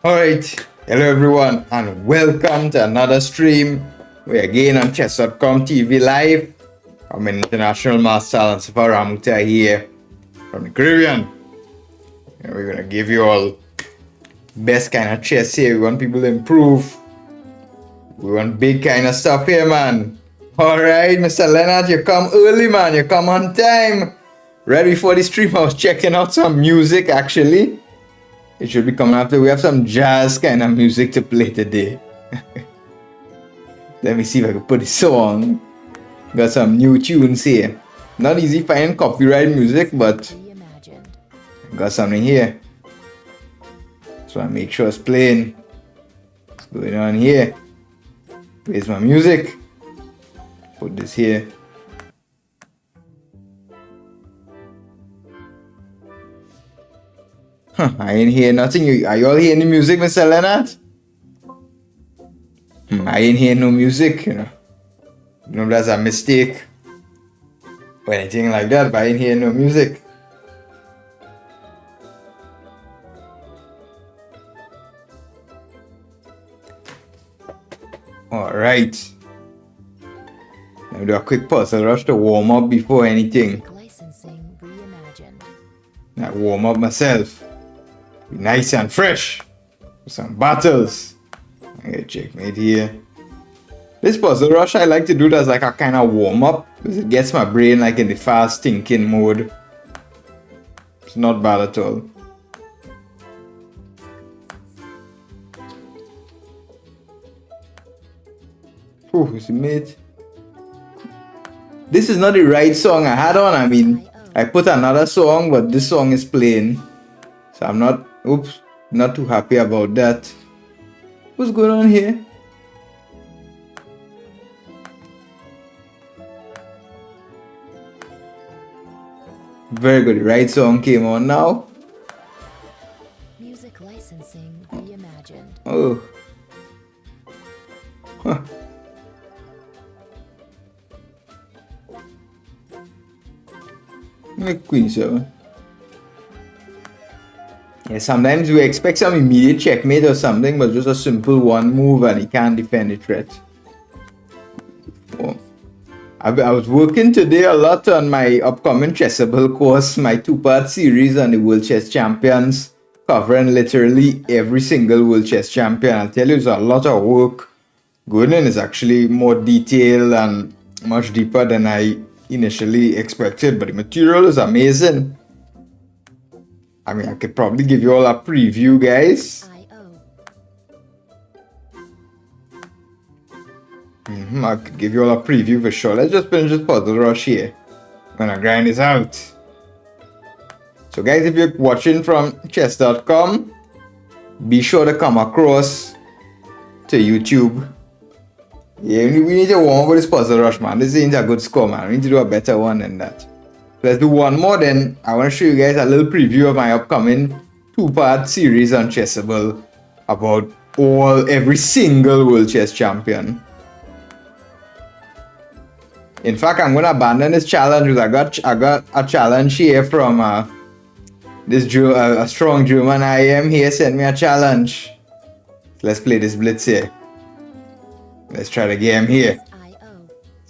Alright, hello everyone and welcome to another stream. We're again on chess.com TV live. I'm International Master Alan Safar Ramoutar here from the Caribbean. And we're gonna give you all best kind of chess here. We want people to improve. We want big kind of stuff here, man. Alright, Mr. Leonard, you come early, man. You come on time. Right before the stream, I was checking out some music actually. It should be coming after. We have some jazz kind of music to play today. Let me see if I can put a song. Got some new tunes here. Not easy finding copyright music, but got something here. So I make sure it's playing. What's going on here? Where's my music? Put this here. I ain't hear nothing. Are you all hearing the music, Mr. Leonard? I ain't hear no music, you know. You know that's a mistake or anything like that, but I ain't hear no music. Alright. Let me do a quick puzzle rush to warm up before anything. I warm up myself. Be nice and fresh. With some battles. I get checkmate here. This puzzle rush I like to do as like a kind of warm up because it gets my brain like in the fast thinking mode. It's not bad at all. Oh, is it mate? This is not the right song I had on. I mean, I put another song, but this song is playing. So I'm not, not too happy about that. What's going on here? Very good. The right song came on now. Music licensing reimagined. Oh. Huh. Queen 7. Yeah, sometimes we expect some immediate checkmate or something, but just a simple one move and he can't defend the threat. Oh. I was working today a lot on my upcoming Chessable course, my 2-part series on the World Chess Champions, covering literally every single World Chess Champion. I'll tell you, it's a lot of work. Going in is actually more detailed and much deeper than I initially expected, but the material is amazing. I mean, I could probably give you all a preview, guys. I could give you all a preview for sure. Let's just finish this puzzle rush here. I'm gonna grind this out. So guys, if you're watching from chess.com, be sure to come across to YouTube. Yeah, we need to warm up with this puzzle rush, man. This ain't a good score, man. We need to do a better one than that. Let's do one more, then I want to show you guys a little preview of my upcoming 2-part series on Chessable about every single World Chess Champion. In fact, I'm gonna abandon this challenge because I got a challenge here from a strong German IM here sent me a challenge. Let's play this blitz here. Let's try the game here.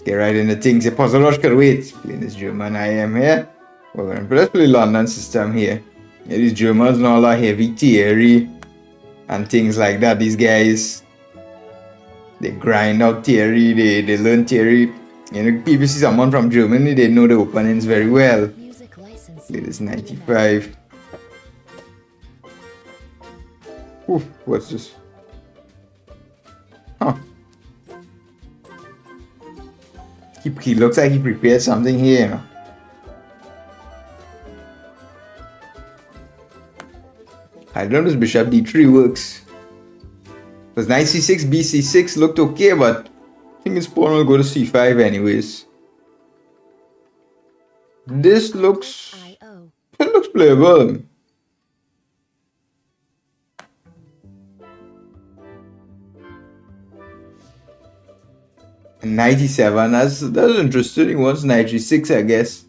Let's get right into things. The puzzle rush could wait. Playing this German IM here. Let's play London system here. Yeah, these Germans know all that heavy theory and things like that. These guys, they grind out theory, they learn theory. You know, if you see someone from Germany, they know the openings very well. Play this 95. Oof, what's this? Huh. He looks like he prepared something here, you know. I don't know if this bishop d3 works. Because knight c6, bc6 looked okay, but I think his pawn will go to c5 anyways. This looks... it looks playable. Knight e7, that's interesting. He wants knight g6, I guess.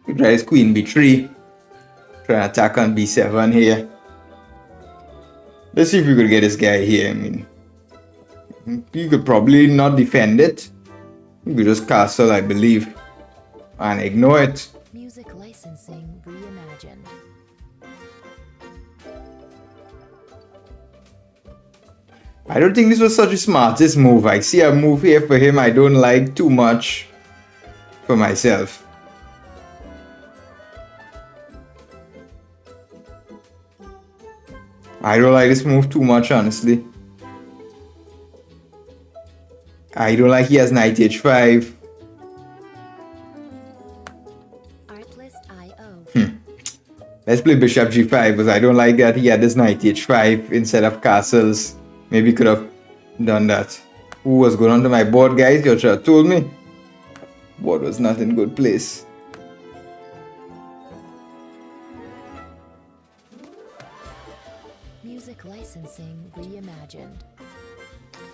We try this queen b3. Try and attack on b7 here. Let's see if we could get this guy here. I mean, you could probably not defend it. You could just castle, I believe, and ignore it. Music licensing reimagined. I don't think this was such a smartest move. I see a move here for him I don't like too much for myself. I don't like this move too much, honestly. I don't like he has knight h5. Artlist IO. Let's play bishop g5 because I don't like that he had this knight h5 instead of castles. Maybe could have done that. Who was going on to my board, guys? You should have told me. Board was not in good place. Music licensing reimagined.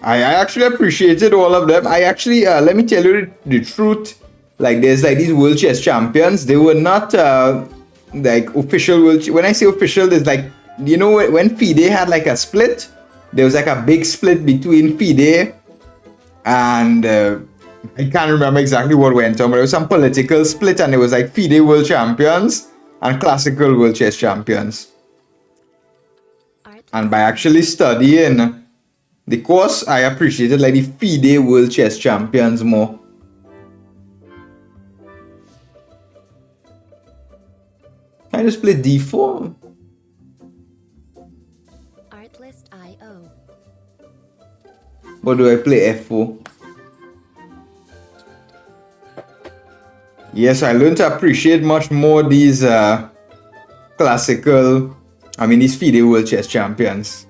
I actually appreciated all of them. I actually, let me tell you the truth. Like, there's like these world chess champions. They were not like official world. When I say official, there's like, you know, when FIDE had like a split, there was like a big split between FIDE and I can't remember exactly what went on, but there was some political split, and it was like FIDE world champions and classical world chess champions. And by actually studying the course, I appreciated like the FIDE world chess champions more. Can I just play d4? Artlist IO. Or do I play f4? Yes, I learned to appreciate much more these these FIDE world chess champions.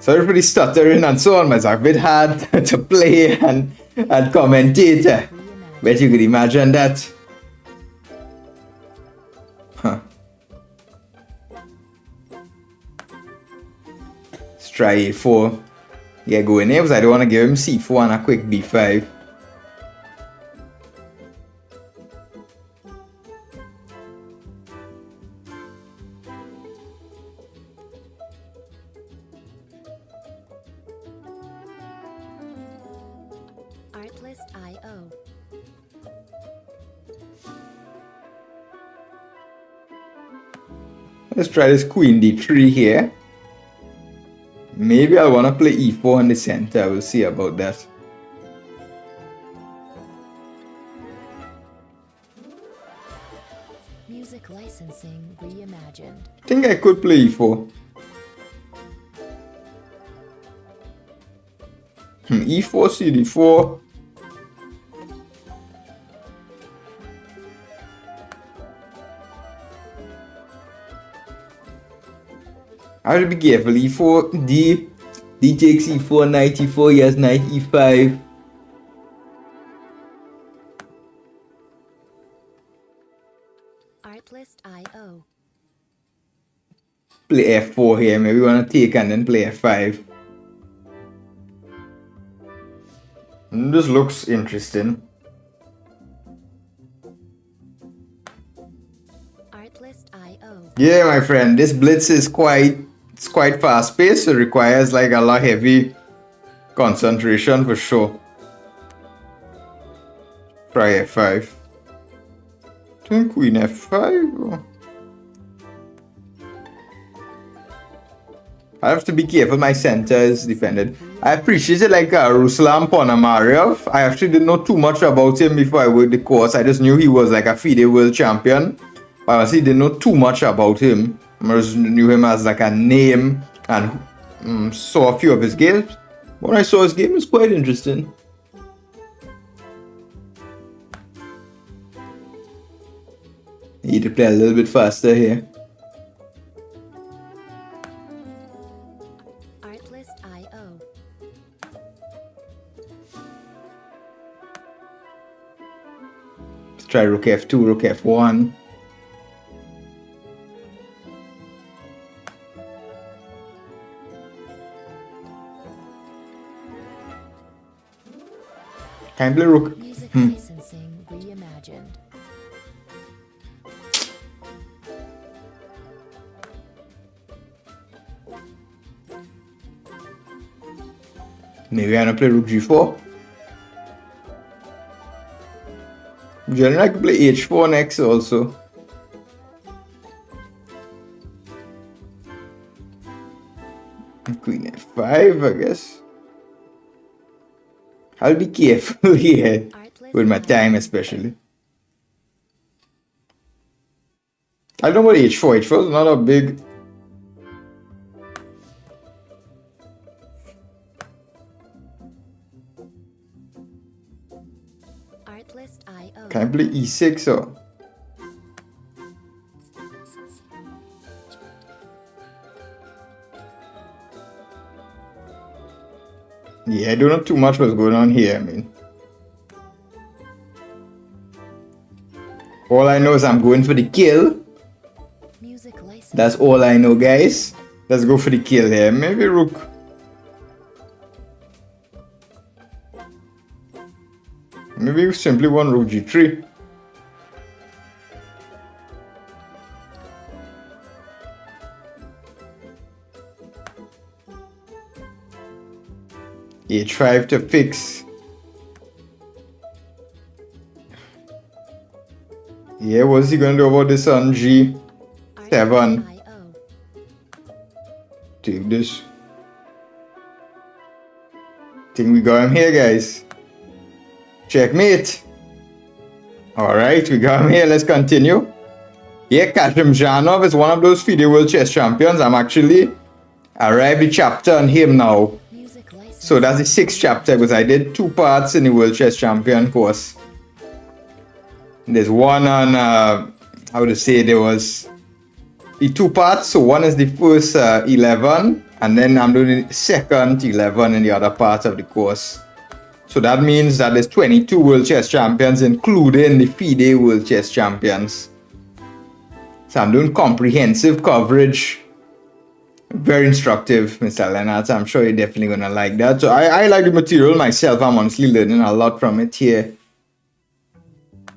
Sorry for the stuttering and so on, but it's a bit hard to play and commentate. Bet you could imagine that. Huh. Let's try a4. Yeah, go in here because I don't want to give him c4 and a quick b5. Artlist IO. Let's try this queen d3 here. Maybe I want to play e4 in the center. We'll see about that. Music licensing reimagined. I think I could play e4. E4, cd4. I have to be careful. E4, D takes e4, knight e4, yes, knight e5. Artlist IO. Play f4 here. Maybe we want to take and then play f5. This looks interesting. Artlist IO. Yeah, my friend, this blitz is quite fast paced. It requires like a lot heavy concentration for sure. Try f5. Think queen f5. Or... I have to be careful. My center is defended. I appreciated like Ruslan Ponomarev. I actually didn't know too much about him before I worked the course. I just knew he was like a FIDE world champion. I honestly didn't know too much about him. I just knew him as like a name and saw a few of his games. When I saw his game, it was quite interesting. Need to play a little bit faster here. Artlist IO. Let's try rook f2, rook f1. Can I play rook? Music licensing reimagined. Maybe I'm gonna play rook g4. Generally, I could play h4 next also. Queen f5, I guess. I'll be careful here with my time, especially. I don't know about h4. H4 is not a big. Artlist.io. Can I play e6 or? Yeah, I don't know too much what's going on here. I mean, all I know is I'm going for the kill. Music license. That's all I know, guys. Let's go for the kill here. Maybe rook. Maybe we simply want rook g3. h5 to fix. Yeah, what's he gonna do about this on g7? Artlist.io. Take this. Think we got him here, guys. Checkmate. Alright, we got him here. Let's continue. Yeah, Kashimzhanov is one of those FIDE World Chess Champions. I'm actually arrived the chapter on him now. Music license. So that's the 6th chapter because I did 2 parts in the World Chess Champion course. There's one on, how to say, there was the 2 parts. So one is the first 11 and then I'm doing the second 11 in the other part of the course. So that means that there's 22 World Chess Champions including the FIDE World Chess Champions. So I'm doing comprehensive coverage. Very instructive, Mr. Leonard. I'm sure you're definitely going to like that. So I like the material myself. I'm honestly learning a lot from it here.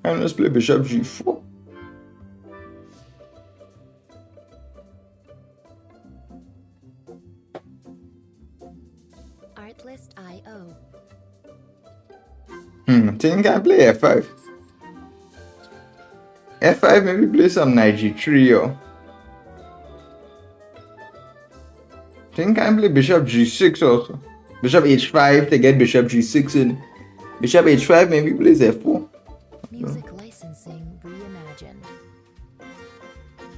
And let's play bishop g4. Artlist.io. I think I play f5. f5, maybe play some knight g3 or... I think I play bishop g6 also. Bishop h5 to get bishop g6 in. Bishop h5 maybe plays f4. Music licensing reimagined.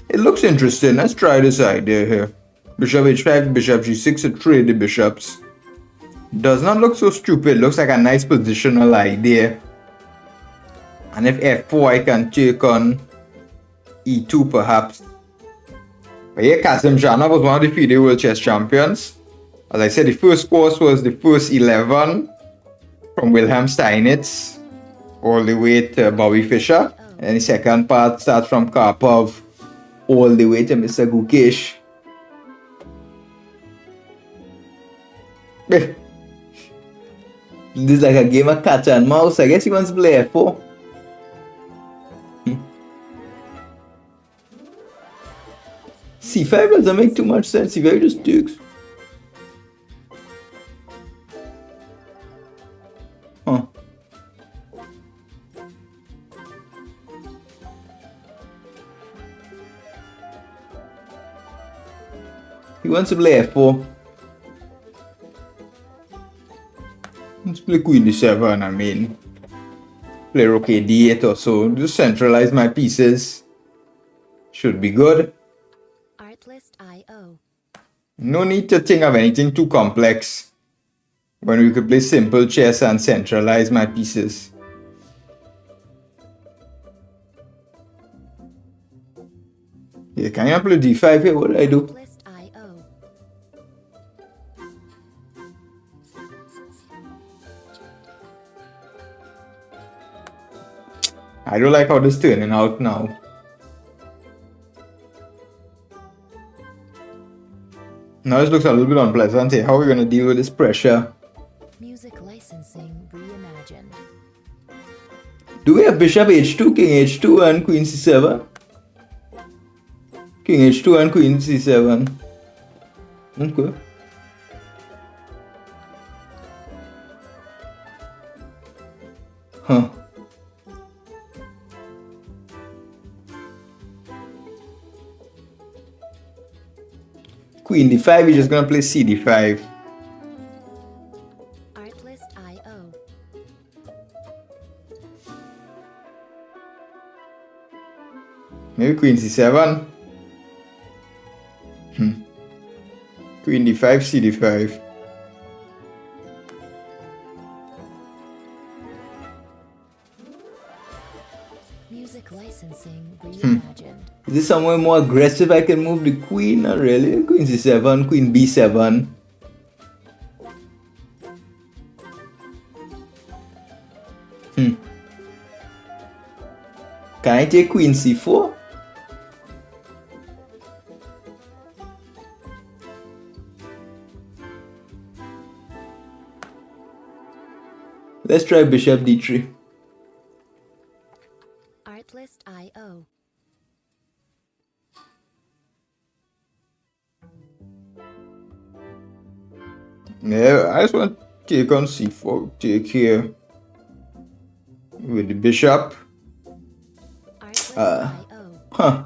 It looks interesting. Let's try this idea here. Bishop h5, bishop g6 to trade the bishops. Does not look so stupid. Looks like a nice positional idea. And if f4 I can take on e2 perhaps. But yeah, Kashimzhanov was one of the FIDE World Chess Champions. As I said, the first course was the first 11 from Wilhelm Steinitz all the way to Bobby Fischer. And the second part starts from Karpov all the way to Mr. Gukesh. This is like a game of cat and mouse. I guess he wants to play f4. c5 doesn't make too much sense. c5 just takes. Huh. He wants to play f4. Let's play queen d7, I mean. Play rook a d8 or so. Just centralize my pieces. Should be good. Artlist.io. No need to think of anything too complex when we could play simple chess and centralize my pieces. Yeah, can I play d5 here? What do I do? Artlist.io. I don't like how this is turning out now. Now this looks a little bit unpleasant here. How are we going to deal with this pressure? Music licensing reimagined. Do we have bishop h2, king h2 and queen c7? King h2 and queen c7. Okay. Huh. Queen d5, we're just gonna play c d5. Artlist.io. Maybe queen c7. Queen d5, c d5. Music licensing reimagined. Is this somewhere more aggressive I can move the queen? Not really. Queen c7, queen b7. Can I take queen c4? Let's try bishop d3. Artlist.io. Yeah, I just want to take on c4. Take here with the bishop. Artlist.io. Huh.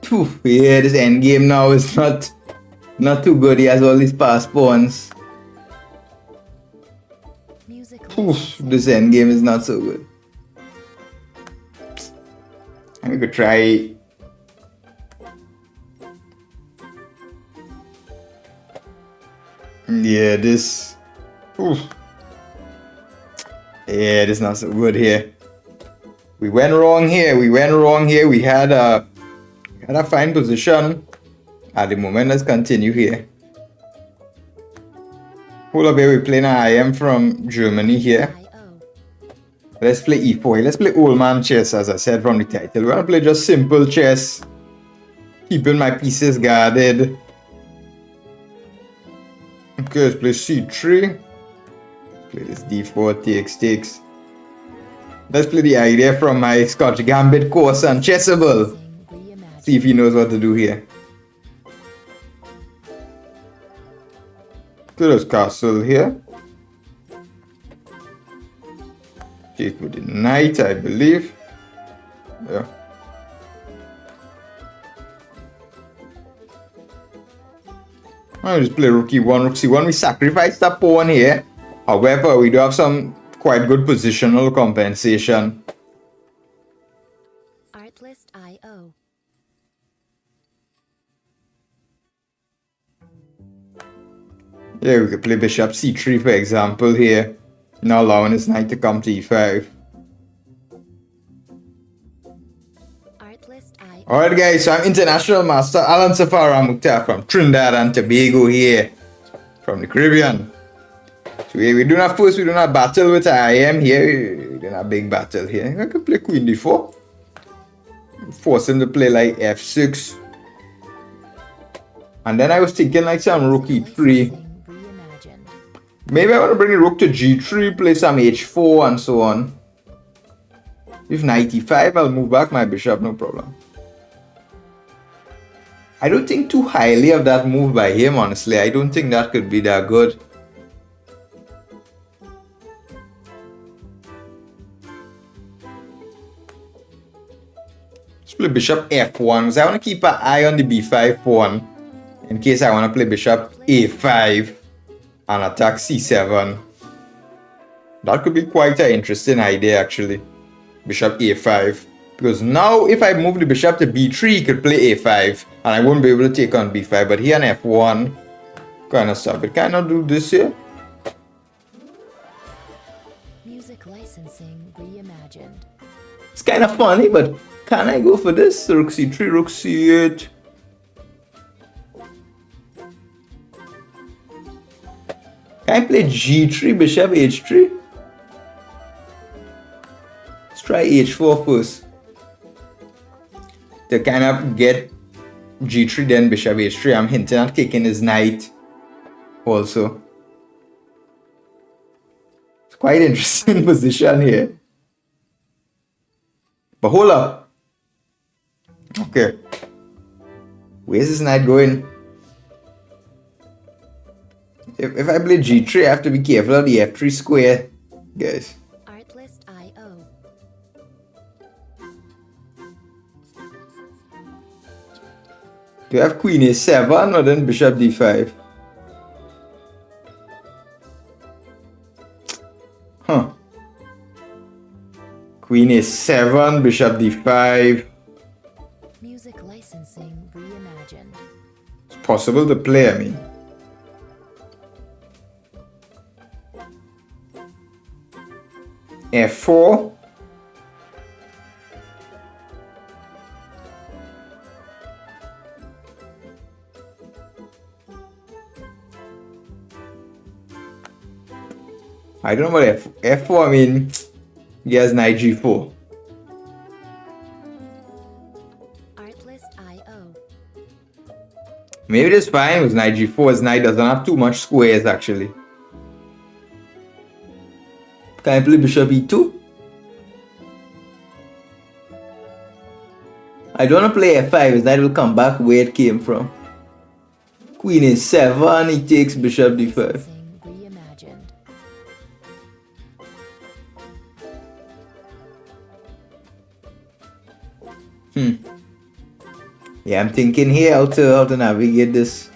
Phew, yeah, this endgame now is not too good. He has all these passed pawns. Music Oof, licensing. this endgame is not so good. And we could try. Yeah, this. Oof. Yeah, this is not so good here. We went wrong here. We had a fine position. At the moment, let's continue here. Hold up here, we're playing I am from Germany here. IO. Let's play e4. Let's play old man chess, as I said from the title. We're gonna play just simple chess. Keeping my pieces guarded. Okay, let's play c3. Play this d4, takes. Let's play the idea from my Scotch Gambit course on Chessable. Licensing reimagined. See if he knows what to do here. Okay, there's castle here. Take with the knight, I believe. Yeah. I'll just play rook e1, rook c1. We sacrifice that pawn here. However, we do have some quite good positional compensation. Artlist.io. Yeah, we could play bishop c3 for example here. Not allowing his knight to come to e5. Artlist.io. Alright guys, so I'm International Master Alan Safar Ramoutar from Trinidad and Tobago here. From the Caribbean. So here we do not battle with IM here. We do not big battle here. I could play queen d4. Force him to play like f6. And then I was thinking like some rook e3. Licensing reimagined. Maybe I want to bring the rook to g3, play some h4 and so on. If knight e5, I'll move back my bishop, no problem. I don't think too highly of that move by him, honestly. I don't think that could be that good. Let's play bishop f1, because I want to keep an eye on the b5 pawn in case I want to play bishop a5 and attack c7. That could be quite an interesting idea actually. Bishop a5. Because now if I move the bishop to b3, he could play a5 and I won't be able to take on b5. But here on f1, kind of stop it. Can I not do this here? Music licensing reimagined. It's kind of funny, but can I go for this? Rook c3, rook c8. Can I play g3, bishop h3? Let's try h4 first. To kind of get g3, then bishop h3. I'm hinting at kicking his knight also. It's quite interesting position here. But hold up. Okay. Where's this knight going? If I play g3, I have to be careful of the f3 square, guys. Artlist IO. Do you have queen a7 or then bishop d5? Huh. Queen a7, bishop d5. Music licensing reimagined. It's possible to play, I mean. f4. I don't know about f4, I mean, he has knight g4. Artlist IO. Maybe it's fine with knight g4, his knight doesn't have too much squares actually. Can I play bishop e2? I don't want to play f5, his knight will come back where it came from. Queen a7, he takes bishop d5. Licensing reimagined. Yeah, I'm thinking here how to navigate this.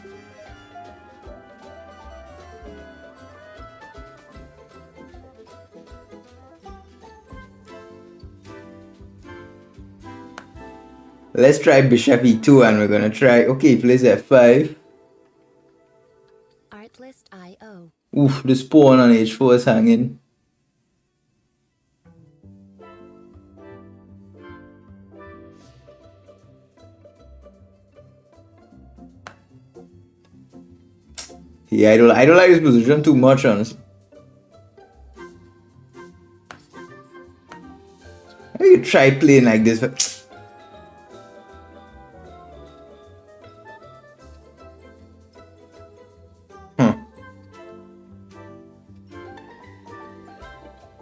Let's try bishop e2 and we're gonna try, okay, he plays f5. Artlist IO. Oof, this pawn on h4 is hanging. Yeah, I don't like this position too much, honestly. I could try playing like this, but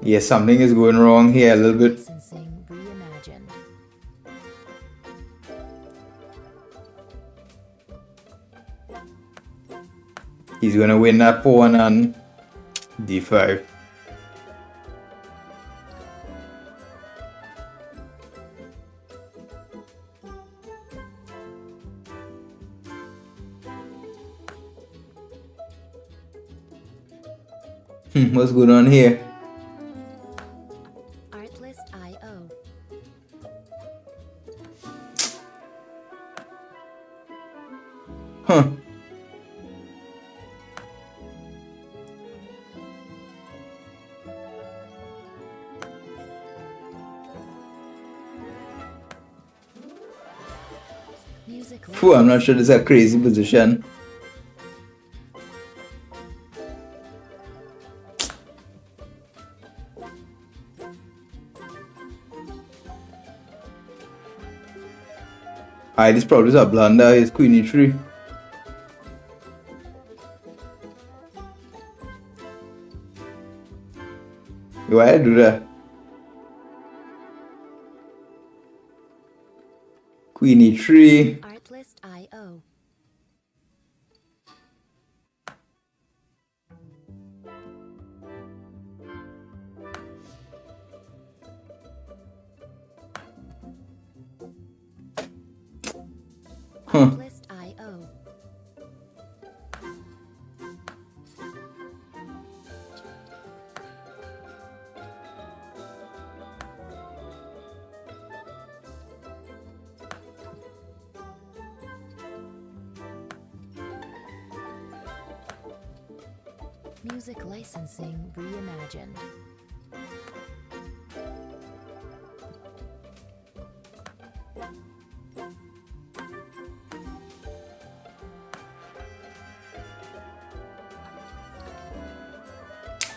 yeah, something is going wrong here a little bit. Licensing reimagined. He's gonna win that pawn on d5. What's going on here? Artlist IO. Huh. Music Phew, I'm not sure this is a crazy position. This probably is a blunder. It's queen e3. Why I do that? Queen e3. Artlist IO. Artlist IO. Music licensing reimagined.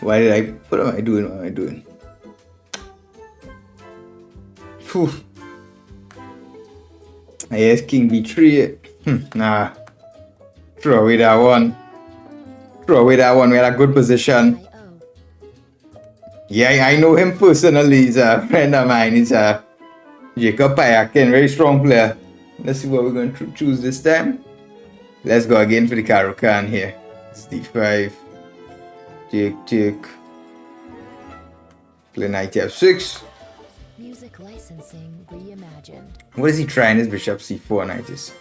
Why did I? What am I doing? What am I doing? Phew. Yes, king b3. Nah. Throw away that one. Throw away that one. We had a good position. IO. Yeah, I know him personally. He's a friend of mine. He's a Jacob Payakin, very strong player. Let's see what we're going to choose this time. Let's go again for the Caro-Can here. It's D5. Take. Play knight F6. Music licensing reimagined. What is he trying? His bishop C4, knight is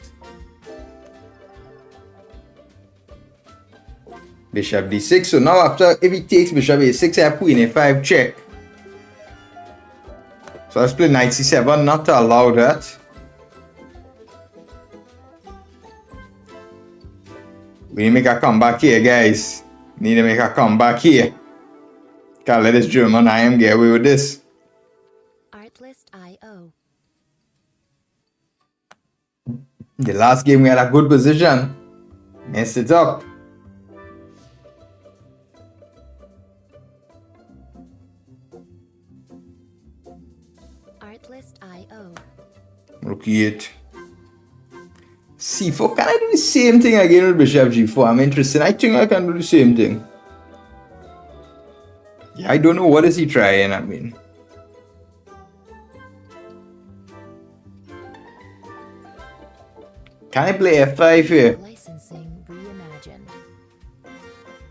bishop D6. So now after, if he takes bishop A6, I have queen A5 check. So let's play knight C7, not to allow that. We need to make a comeback here, guys. We need to make a comeback here. Can't let this German IM get away with this. Artlist.io. The last game we had a good position. Messed it up. Artlist.io. Rook E8. C4. Can I do the same thing again with bishop G4? I'm interested. I think I can do the same thing. Yeah, I don't know what is he trying. I mean, can I play F5 here? Licensing reimagined.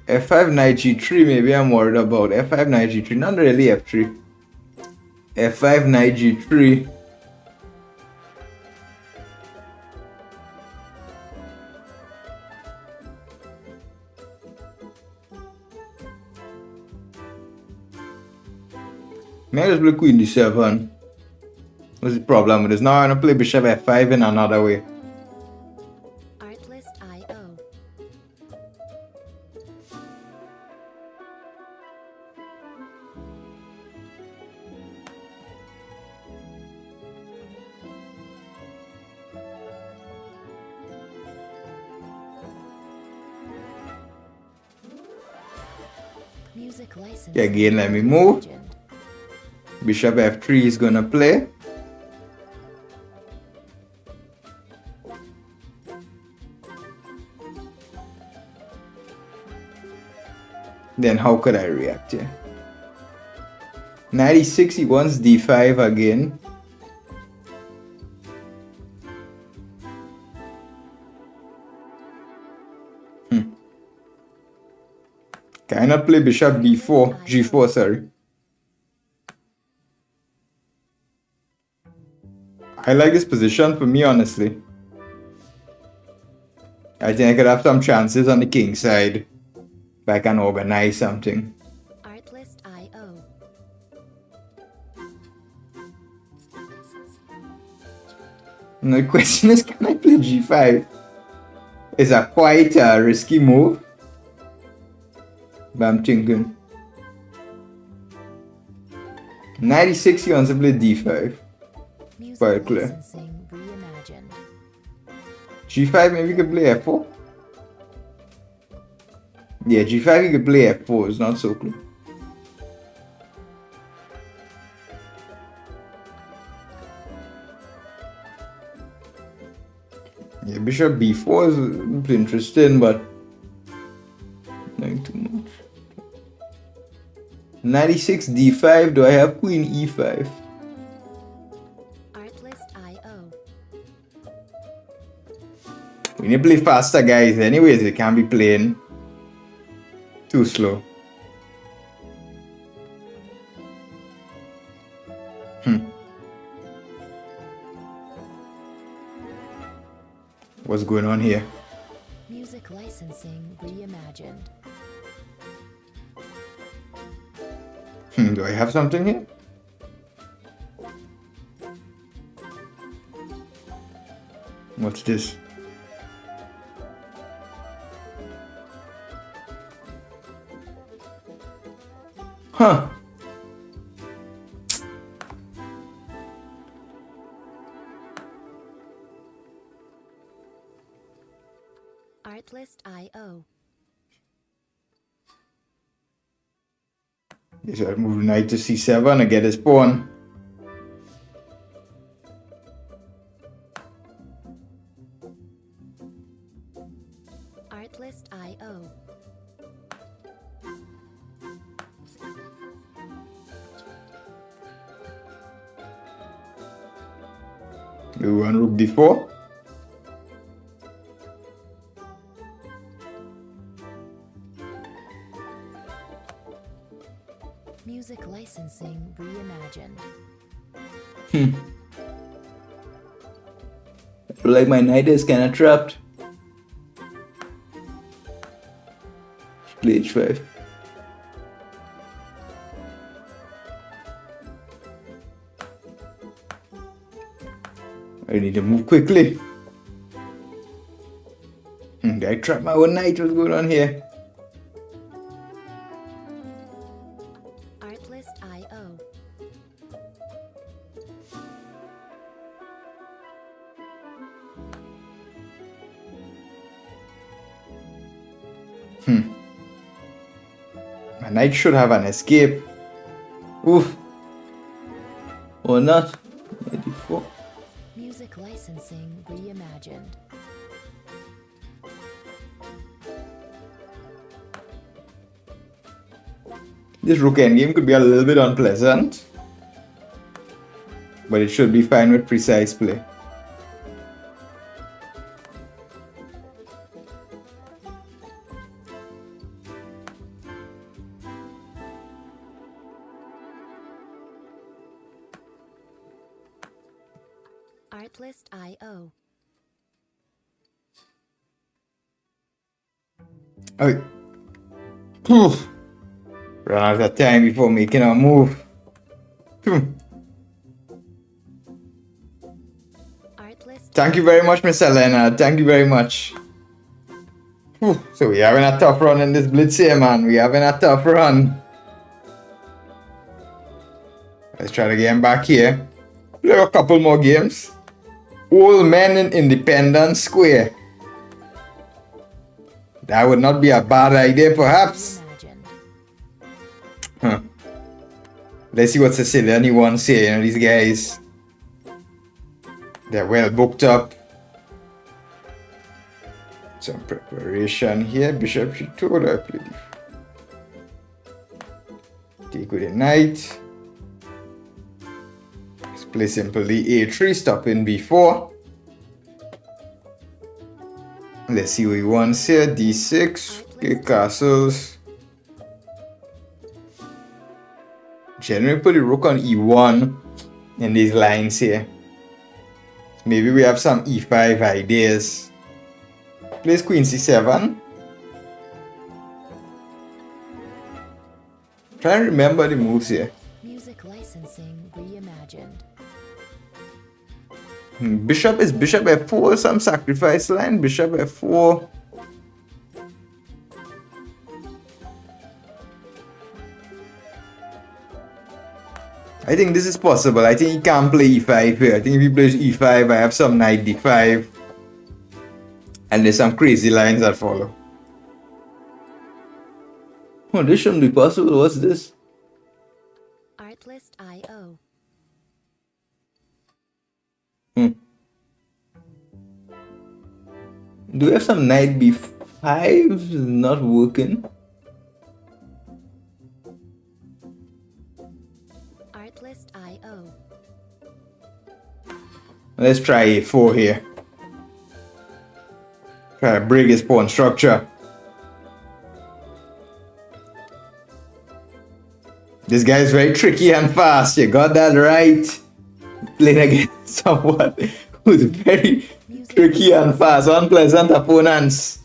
F5 knight G3 maybe I'm worried about. F5 knight G3, not really F3. F5 knight G3. May I just play queen D7? What's the problem with this? Now I'm gonna play bishop F5 in another way. Artlist.io. Music licensing. Again, let me move. reimagined. Bishop F3 is gonna play. Then how could I react here? 96, he wants D5 again. Can I not play bishop D4? G4, sorry. I like this position for me, honestly. I think I could have some chances on the king side if I can organize something. Artlist.io. Now the question is, can I play G5? It's a quite risky move. But I'm thinking 96, he wants to play D5. Music Quite clear. licensing reimagined. G5, maybe you could play F4. Yeah, G5 you could play F4, it's not so clear. Yeah, bishop B4 is interesting, but not too much. 96 D5, do I have queen E5? Artlist.io. We need to play faster, guys. Anyways, they can't be playing too slow. What's going on here? Music licensing reimagined. Do I have something here? What's this? Huh. Artlist.io. Yes, I'll move knight to C7 and get his pawn. Artlist.io. We want rook D4. Music licensing reimagined. I feel like my knight is kind of trapped. Play h5. I need to move quickly. Did I trap my own knight? What's going on here? Artlist IO. My knight should have an escape. Oof. Or not. 94. Music licensing reimagined. This rook endgame could be a little bit unpleasant, but it should be fine with precise play. Artlist IO. Oh. Poof. Run out of time before making a move. Artlist. Thank you very much, Miss Elena. Thank you very much. So we're having a tough run in this blitz here, man. We're having a tough run. Let's try to get him back here. Play a couple more games. Old men in Independence Square. That would not be a bad idea, perhaps. Huh. Let's see what Sicilian wants here. You know, these guys, they're well booked up. Some preparation here. Bishop G2. I play take with a knight. Let's play simply A3, stopping B4. Let's see what he wants here. D6. Okay, castles. Generally put the rook on E1 in these lines here. Maybe we have some E5 ideas. Plays Queen C7. Try and remember the moves here. Music licensing reimagined. Bishop is Bishop F4, some sacrifice line. Bishop F4. I think this is possible. I think he can't play E5 here. I think if he plays E5, I have some knight D5. And there's some crazy lines that follow. Oh, this shouldn't be possible. What's this? Artlist IO. Do we have some knight B5 not working? Artlist IO. Let's try A4 here. Try to break his pawn structure. This guy is very tricky and fast. You got that right. Playing against someone who's very tricky and fast. Unpleasant opponents.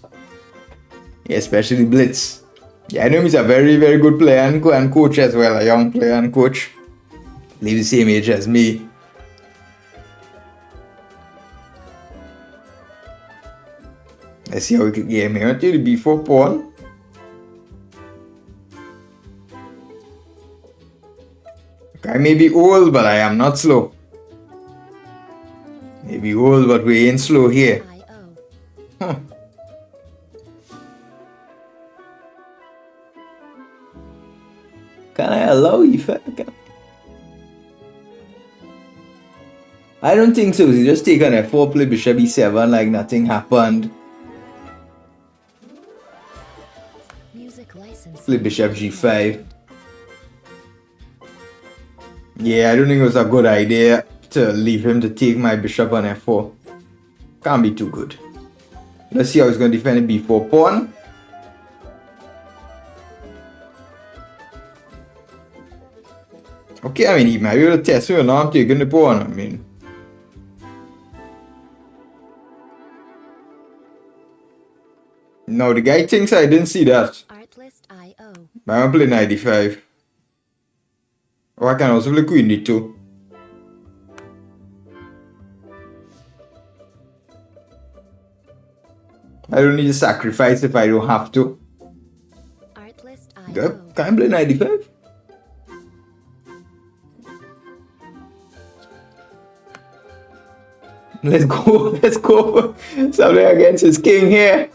Yeah, especially Blitz. Yeah, I know he's a very, very good player and coach as well. A young player and coach. Leave the same age as me. Let's see how we can get him here. To the B4 pawn. I may be old, but I am not slow. Maybe old, but we ain't slow here. Huh. Can I allow E5? I don't think so. He just take an F4, play Bishop E7 like nothing happened. Play Bishop G5. Yeah, I don't think it was a good idea to leave him to take my bishop on F4. Can't be too good. Let's see how he's going to defend the B4 pawn. Okay, I mean, he might be able to test me or not. I'm taking the pawn. I mean, no, the guy thinks I didn't see that. Artlist.io. But I'm gonna play knight d5. Or I can also play queen d2. I don't need to sacrifice if I don't have to. Artlist.io. Can I play knight d5? Let's go. Let's go. Something against his king here.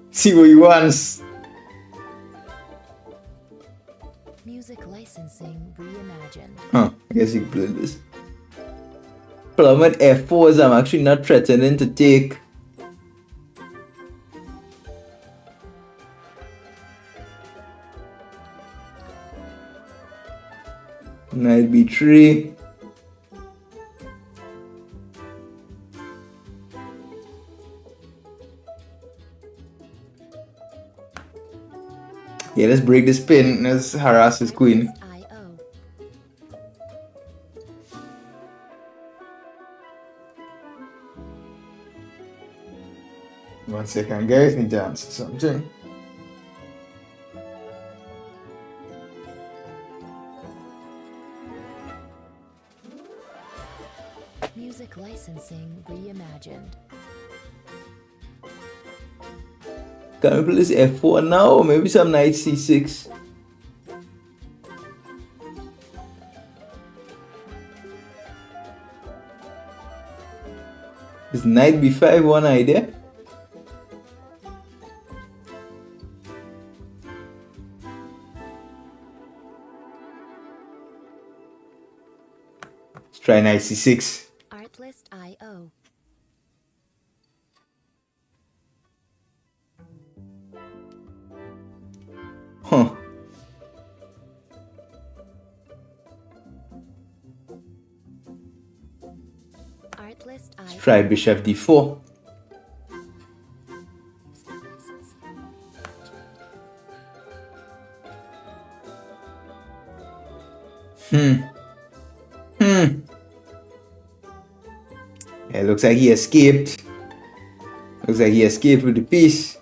See what he wants. Music licensing reimagined. Huh. I guess he can play this. Problem with f4 is I'm actually not threatening to take. Knight b3. Yeah, let's break this pin. Let's harass his queen. Artlist.io. One second, guys. Need to answer something. Music licensing reimagined. Can we play this f4 now? Or maybe some knight c6. Is knight b5 one idea? Let's try knight c6. Artlist.io. Huh. Artlist.io. Try bishop d4. It looks like he escaped. Looks like he escaped with the piece.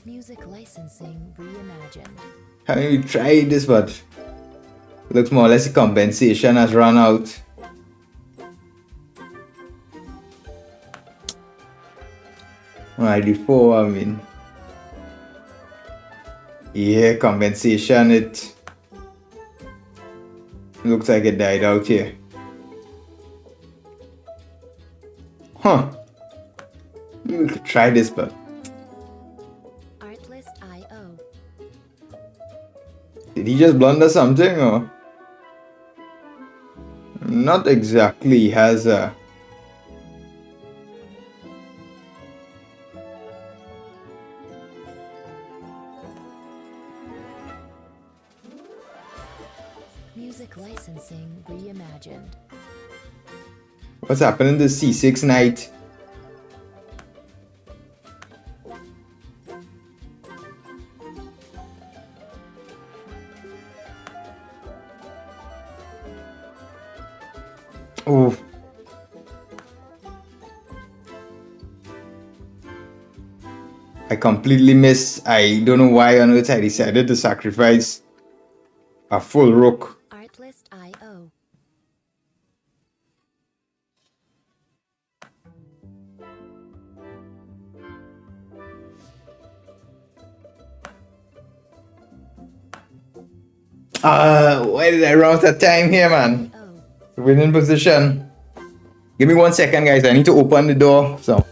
Music licensing reimagined. I mean, we tried this, but looks more or less the compensation has run out. Alright, d4, I mean. Yeah, compensation, it looks like it died out here. Huh. We could try this, but Artlist.io. did he just blunder something or? Not exactly. He has a. Music licensing reimagined. What's happening to c6 knight? Oh. I completely missed. I don't know why on earth I decided to sacrifice a full rook. Artlist.io. Why did I run out of time here, man? Oh. Winning position. Give me 1 second, guys. I need to open the door. So.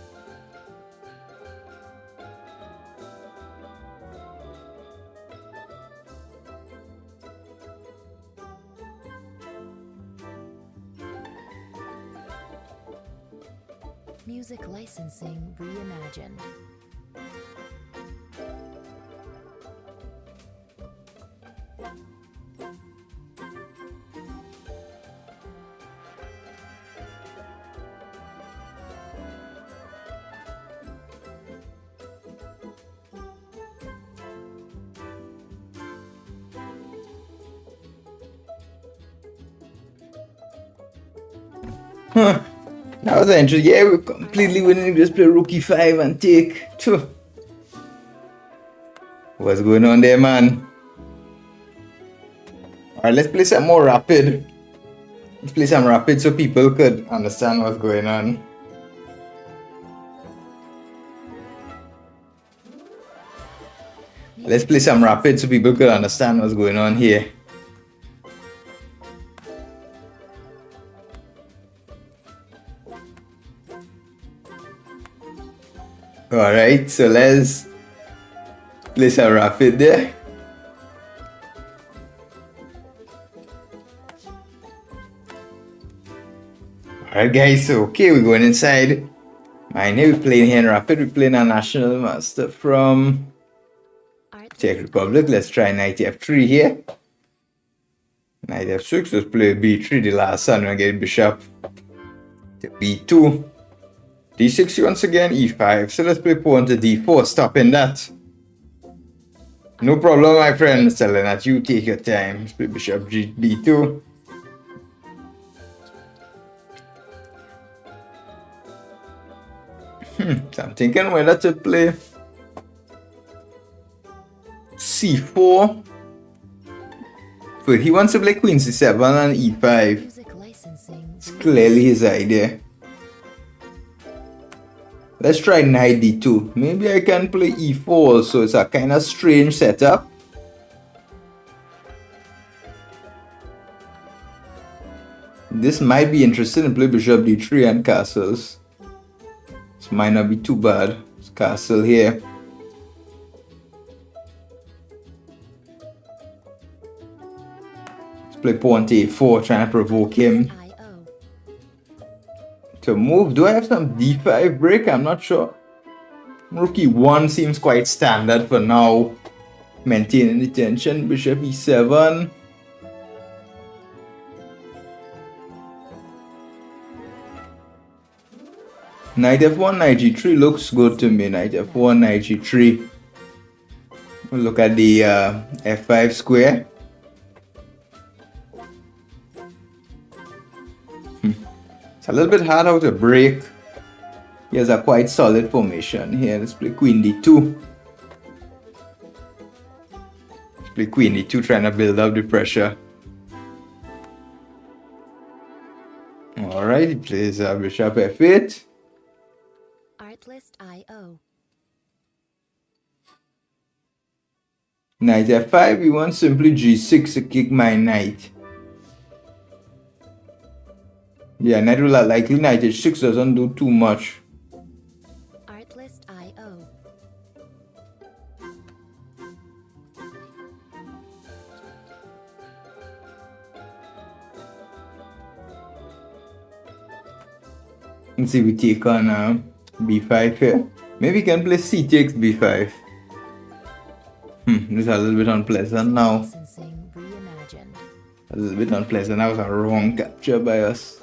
Music licensing reimagined. Huh. That was interesting. Yeah, we're completely winning. Just play Rookie 5 and take 2. What's going on there, man? Alright, let's play some more rapid. Let's play some rapid so people could understand what's going on. Let's play some rapid so people could understand what's going on here. Alright, so let's play some rapid there. Alright guys, so okay, we're going inside. Mind here, we're playing here in rapid. We're playing a national master from Czech Republic. Let's try knight f3 here. Knight f6, let's play b3, the last one, and get bishop to b2. d6 once again, e5. So let's play pawn to d4, stopping that. No problem, my friend. Telling that you take your time. Let's play bishop b2. So I'm thinking whether to play c4. But he wants to play queen c7 and e5. It's clearly his idea. Let's try knight d2. Maybe I can play e4, so it's a kind of strange setup. This might be interesting to play bishop d3 and castles. This might not be too bad. It's castle here. Let's play pawn to a4, trying to provoke him to move. Do I have some d5 break? I'm not sure. Rook e1 seems quite standard for now. Maintaining the tension. Bishop e7. Knight f1, knight g3 looks good to me. Knight f1, knight g3. We'll look at the f5 square. It's a little bit hard how to break. He has a quite solid formation here. Let's play queen d2. Let's play queen d2, trying to build up the pressure. Alright, he plays bishop f8. Artlist.io. Knight f5, we want simply g6 to kick my knight. Yeah, knight will likely knight h6 doesn't do too much. Artlist.io. Let's see, we take on b5 here. Maybe we can play c takes b5. This is a little bit unpleasant now. Licensing reimagined. A little bit unpleasant. That was a wrong capture by us.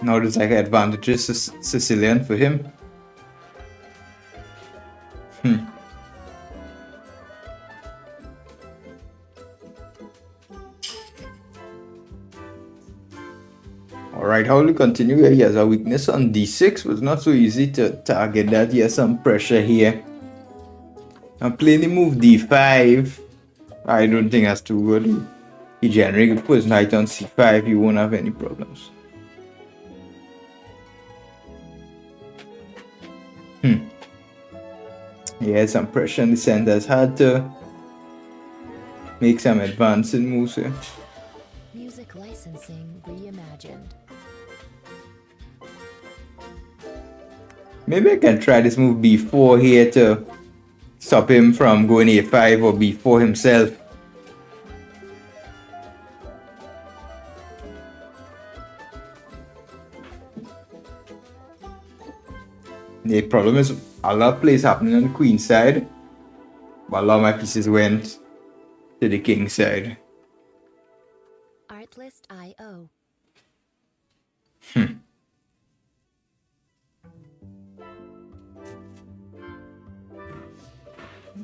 Now there's like advantages Sicilian for him. Alright, how will we continue here? He has a weakness on d6, but it's not so easy to target that. He has some pressure here. I'm playing the move d5. I don't think that's too good. He generally could put his knight on c5, he won't have any problems. He has some pressure in the center. It's hard to make some advancing moves here. Music licensing reimagined. Maybe I can try this move b4 here to stop him from going a5 or b4 himself. The problem is a lot of plays happening on the queen side, but a lot of my pieces went to the king side. Artlist.io.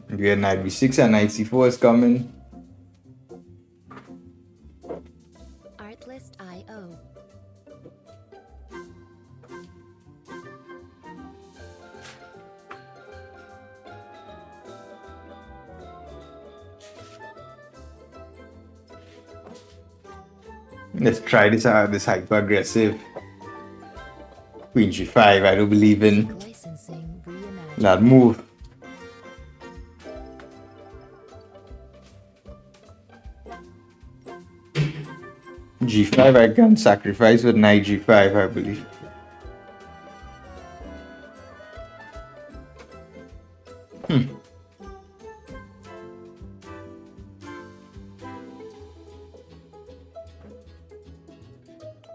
We have knight b6 and knight c4 is coming. Artlist.io. Let's try this hyper aggressive queen g5. I don't believe in Licensing reimagined. that move. g5 I can sacrifice with knight g5, I believe.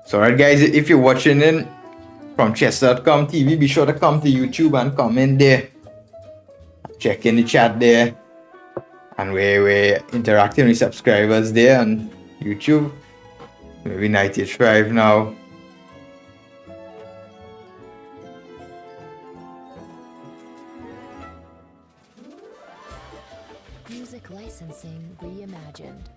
So alright guys, if you're watching in from chess.com TV, be sure to come to YouTube and comment there. Check in the chat there. And we're interacting with subscribers there on YouTube. Maybe knight h5 now. Music licensing reimagined.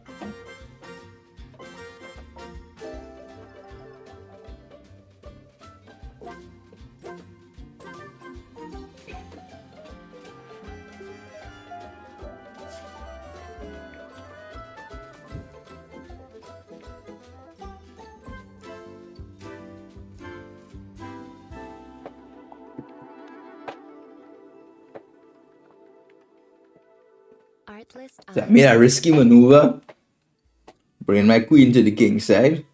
Artlist So I made a risky maneuver. Bring my queen to the king side.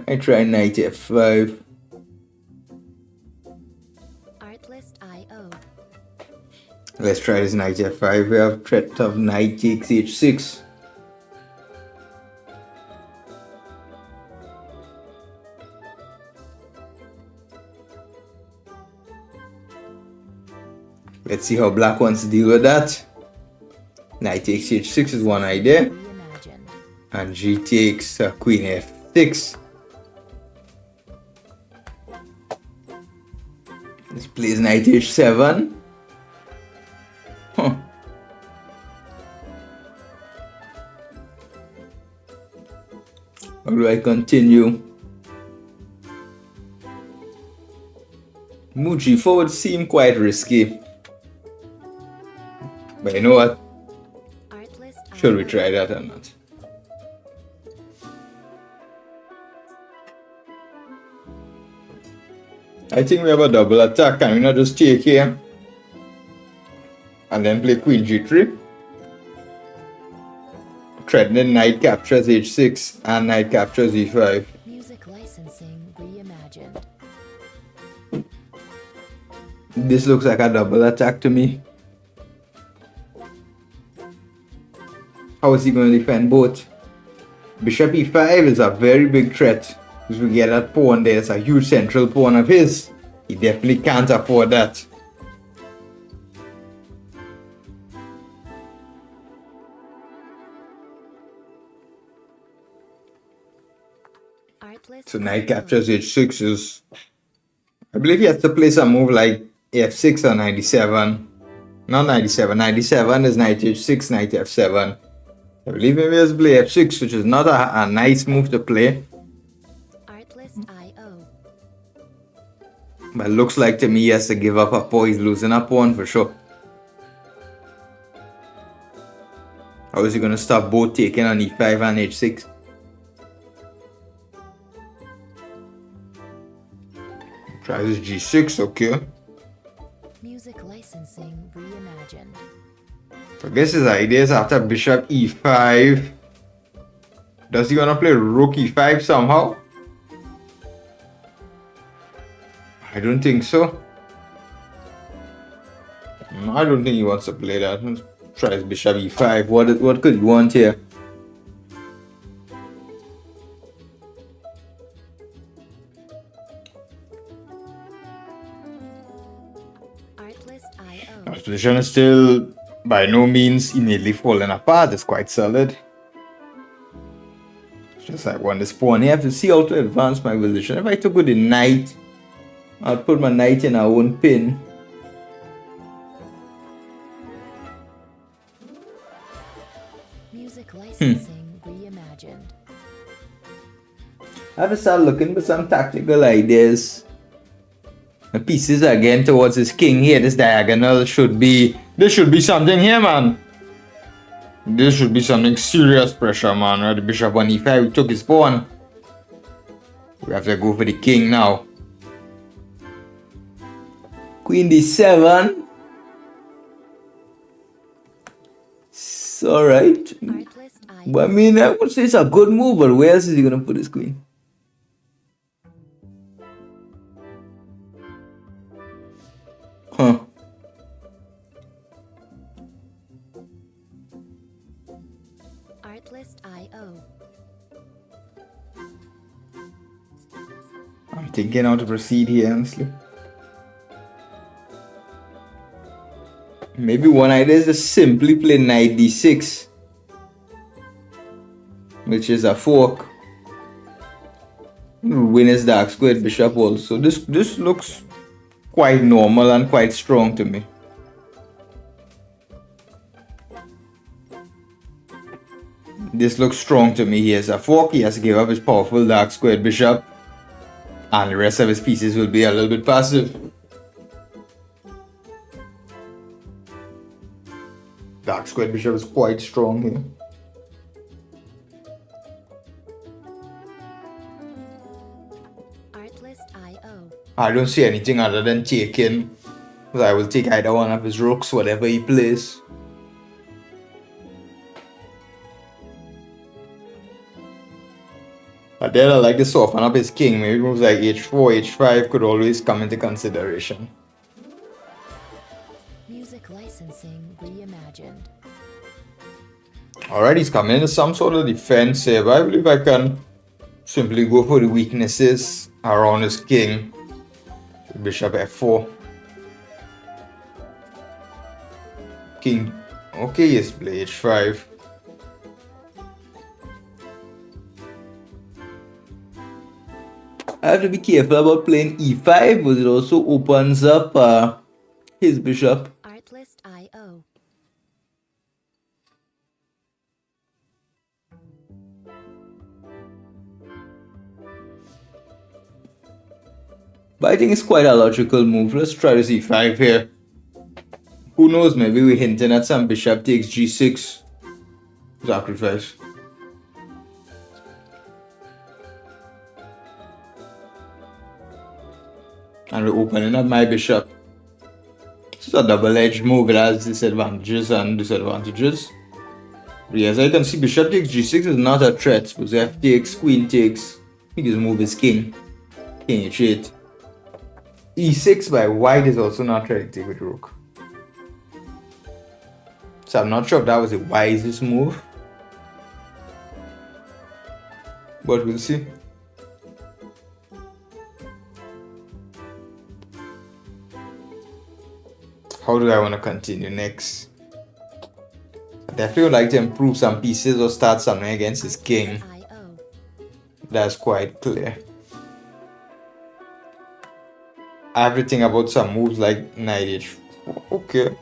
I try knight f5. Artlist IO. Let's try this knight f5. We have threat of knight takes h6. Let's see how black wants to deal with that. Knight takes h6 is one idea. Reimagined. And g takes queen f6. Let's place knight h7. Huh. How do I continue? Move g4 would seem quite risky. But you know what? Artlist Should we IO. try that or not? I think we have a double attack. Can we not just take here and then play queen g3? Threatening knight captures h6 and knight captures e5. Music licensing reimagined. This looks like a double attack to me. How is he going to defend both? Bishop e5 is a very big threat. Because we get that pawn there, it's a huge central pawn of his. He definitely can't afford that. Artlist So knight IO. captures h6 is... I believe he has to play some move like f6 or 97. Not 97. 97 is knight h6, knight f7. I believe maybe he has to play f6, which is not a nice move to play. Artlist IO. But it looks like to me he has to give up a pawn. He's losing a pawn for sure. How is he going to stop both taking on e5 and h6? Try this g6, okay. Music licensing reimagined. So I guess his idea is after bishop e5. Does he want to play rook e5 somehow? I don't think so. I don't think he wants to play that. Let's try his bishop e5. What could he want here? Artlist IO. His position is still by no means immediately falling apart. It's quite solid. It's just like when this pawn here, I have to see how to advance my position. If I took with the knight, I'll put my knight in our own pin. Music licensing reimagined. I have to start looking for some tactical ideas. The pieces again towards his king here. This diagonal should be... There should be something here, man. This should be something serious pressure, man. Right? The bishop on e5, we took his pawn. We have to go for the king now. Queen d7. It's alright. Artlist IO. But I mean, I would say it's a good move, but where else is he gonna put his queen? Huh. Artlist IO. I'm thinking how to proceed here, honestly. Maybe one idea is to simply play knight d6, which is a fork. Win his dark squared bishop also. This looks quite normal and quite strong to me. This looks strong to me. He has a fork, he has to give up his powerful dark squared bishop, and the rest of his pieces will be a little bit passive. Dark squared bishop is quite strong here. Artlist IO. I don't see anything other than taking, because I will take either one of his rooks, whatever he plays. But then I like to soften up his king. Maybe moves like h4, h5 could always come into consideration. Music licensing reimagined. Alright, he's coming into some sort of defense here, but I believe I can simply go for the weaknesses around his king. Bishop f4. King. Okay, yes, play h5. I have to be careful about playing e5, because it also opens up his bishop. Artlist IO. But I think it's quite a logical move. Let's try this e5 here. Who knows, maybe we're hinting at some bishop takes g6 sacrifice. And we're opening up my bishop. It's a double-edged move. It has disadvantages and disadvantages. But as I can see, bishop takes g6 is not a threat. Because f takes, queen takes. He just move his king. King h8. e6 by white is also not trying to take with rook. So I'm not sure if that was the wisest move. But we'll see. How do I want to continue next? I definitely would like to improve some pieces or start something against his king. IO. That's quite clear. I have to think about some moves like knight h4. Okay.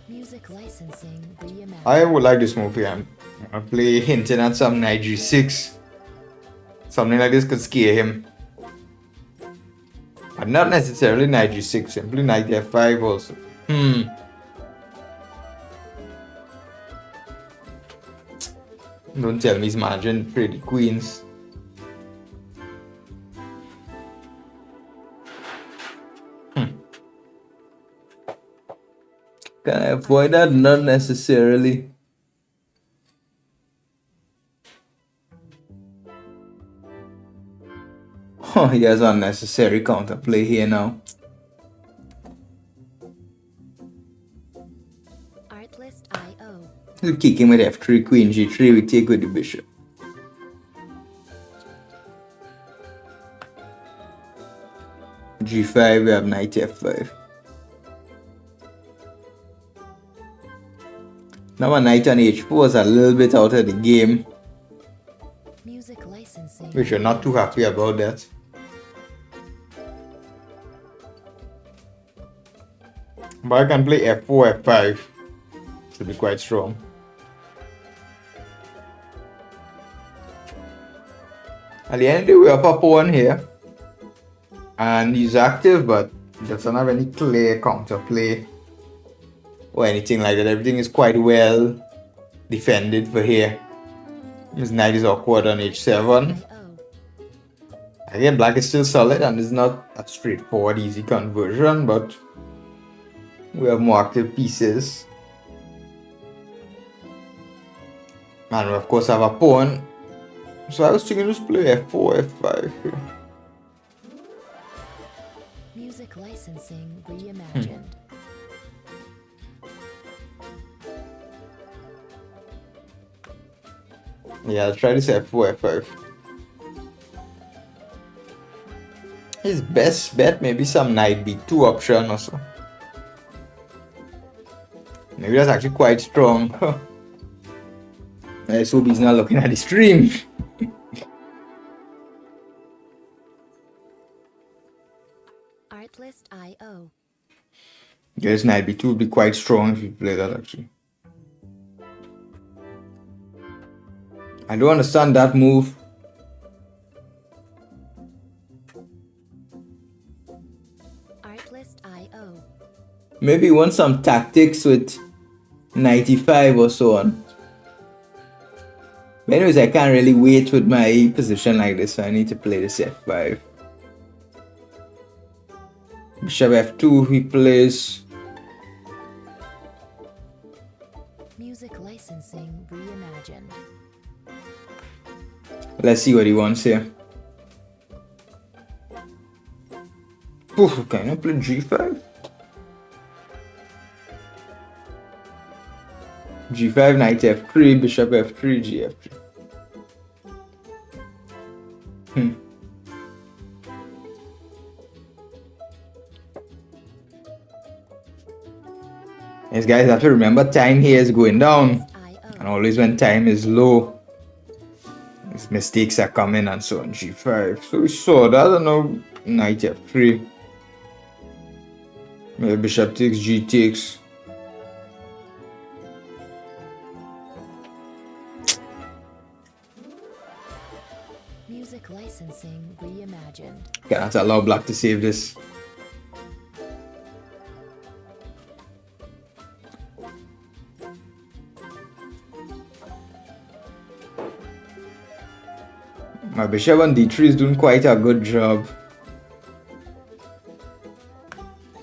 Music licensing reimagined. I would like this move here. I play hinting at some knight g6. Something like this could scare him. But not necessarily knight g6, simply knight f5 also. Don't tell me he's managing pretty queens. Can I avoid that? Not necessarily. Oh, he has unnecessary counterplay here now. Artlist IO. We'll kick him with f3, queen g3, we take with the bishop. g5, we have knight f5. Now a knight on h4 is a little bit out of the game, Music licensing. which we're not too happy about that. But I can play f4, f5. Should be quite strong. At the end of the day, we're up a pawn here. And he's active, but he doesn't have any clear counterplay or anything like that. Everything is quite well defended for here. His knight is awkward on h7. IO. Again, black is still solid and it's not a straightforward, easy conversion, but we have more active pieces. And we of course have a pawn. So I was thinking just play f4, f5 here. Music licensing reimagined. Yeah, I'll try this f4, f5. His best bet maybe some knight b2 option or so. Maybe that's actually quite strong. I hope he's not looking at the stream. Artlist IO. Yes, knight b2 would be quite strong if you play that actually. I don't understand that move. Artlist IO. Maybe you want some tactics with 95 or so on. But anyways, I can't really wait with my position like this, so I need to play this f5. Bishop f2, he plays. Music licensing reimagined. Let's see what he wants here. Oof, can I play g5? g5, knight f3, bishop f3, g f3. Yes, guys, have to remember time here is going down. And always when time is low, these mistakes are coming and so on. g5. So we saw that, I don't know, knight f3. Maybe bishop takes, g takes. Music licensing reimagined. Cannot allow black to save this. My bishop on d3 is doing quite a good job.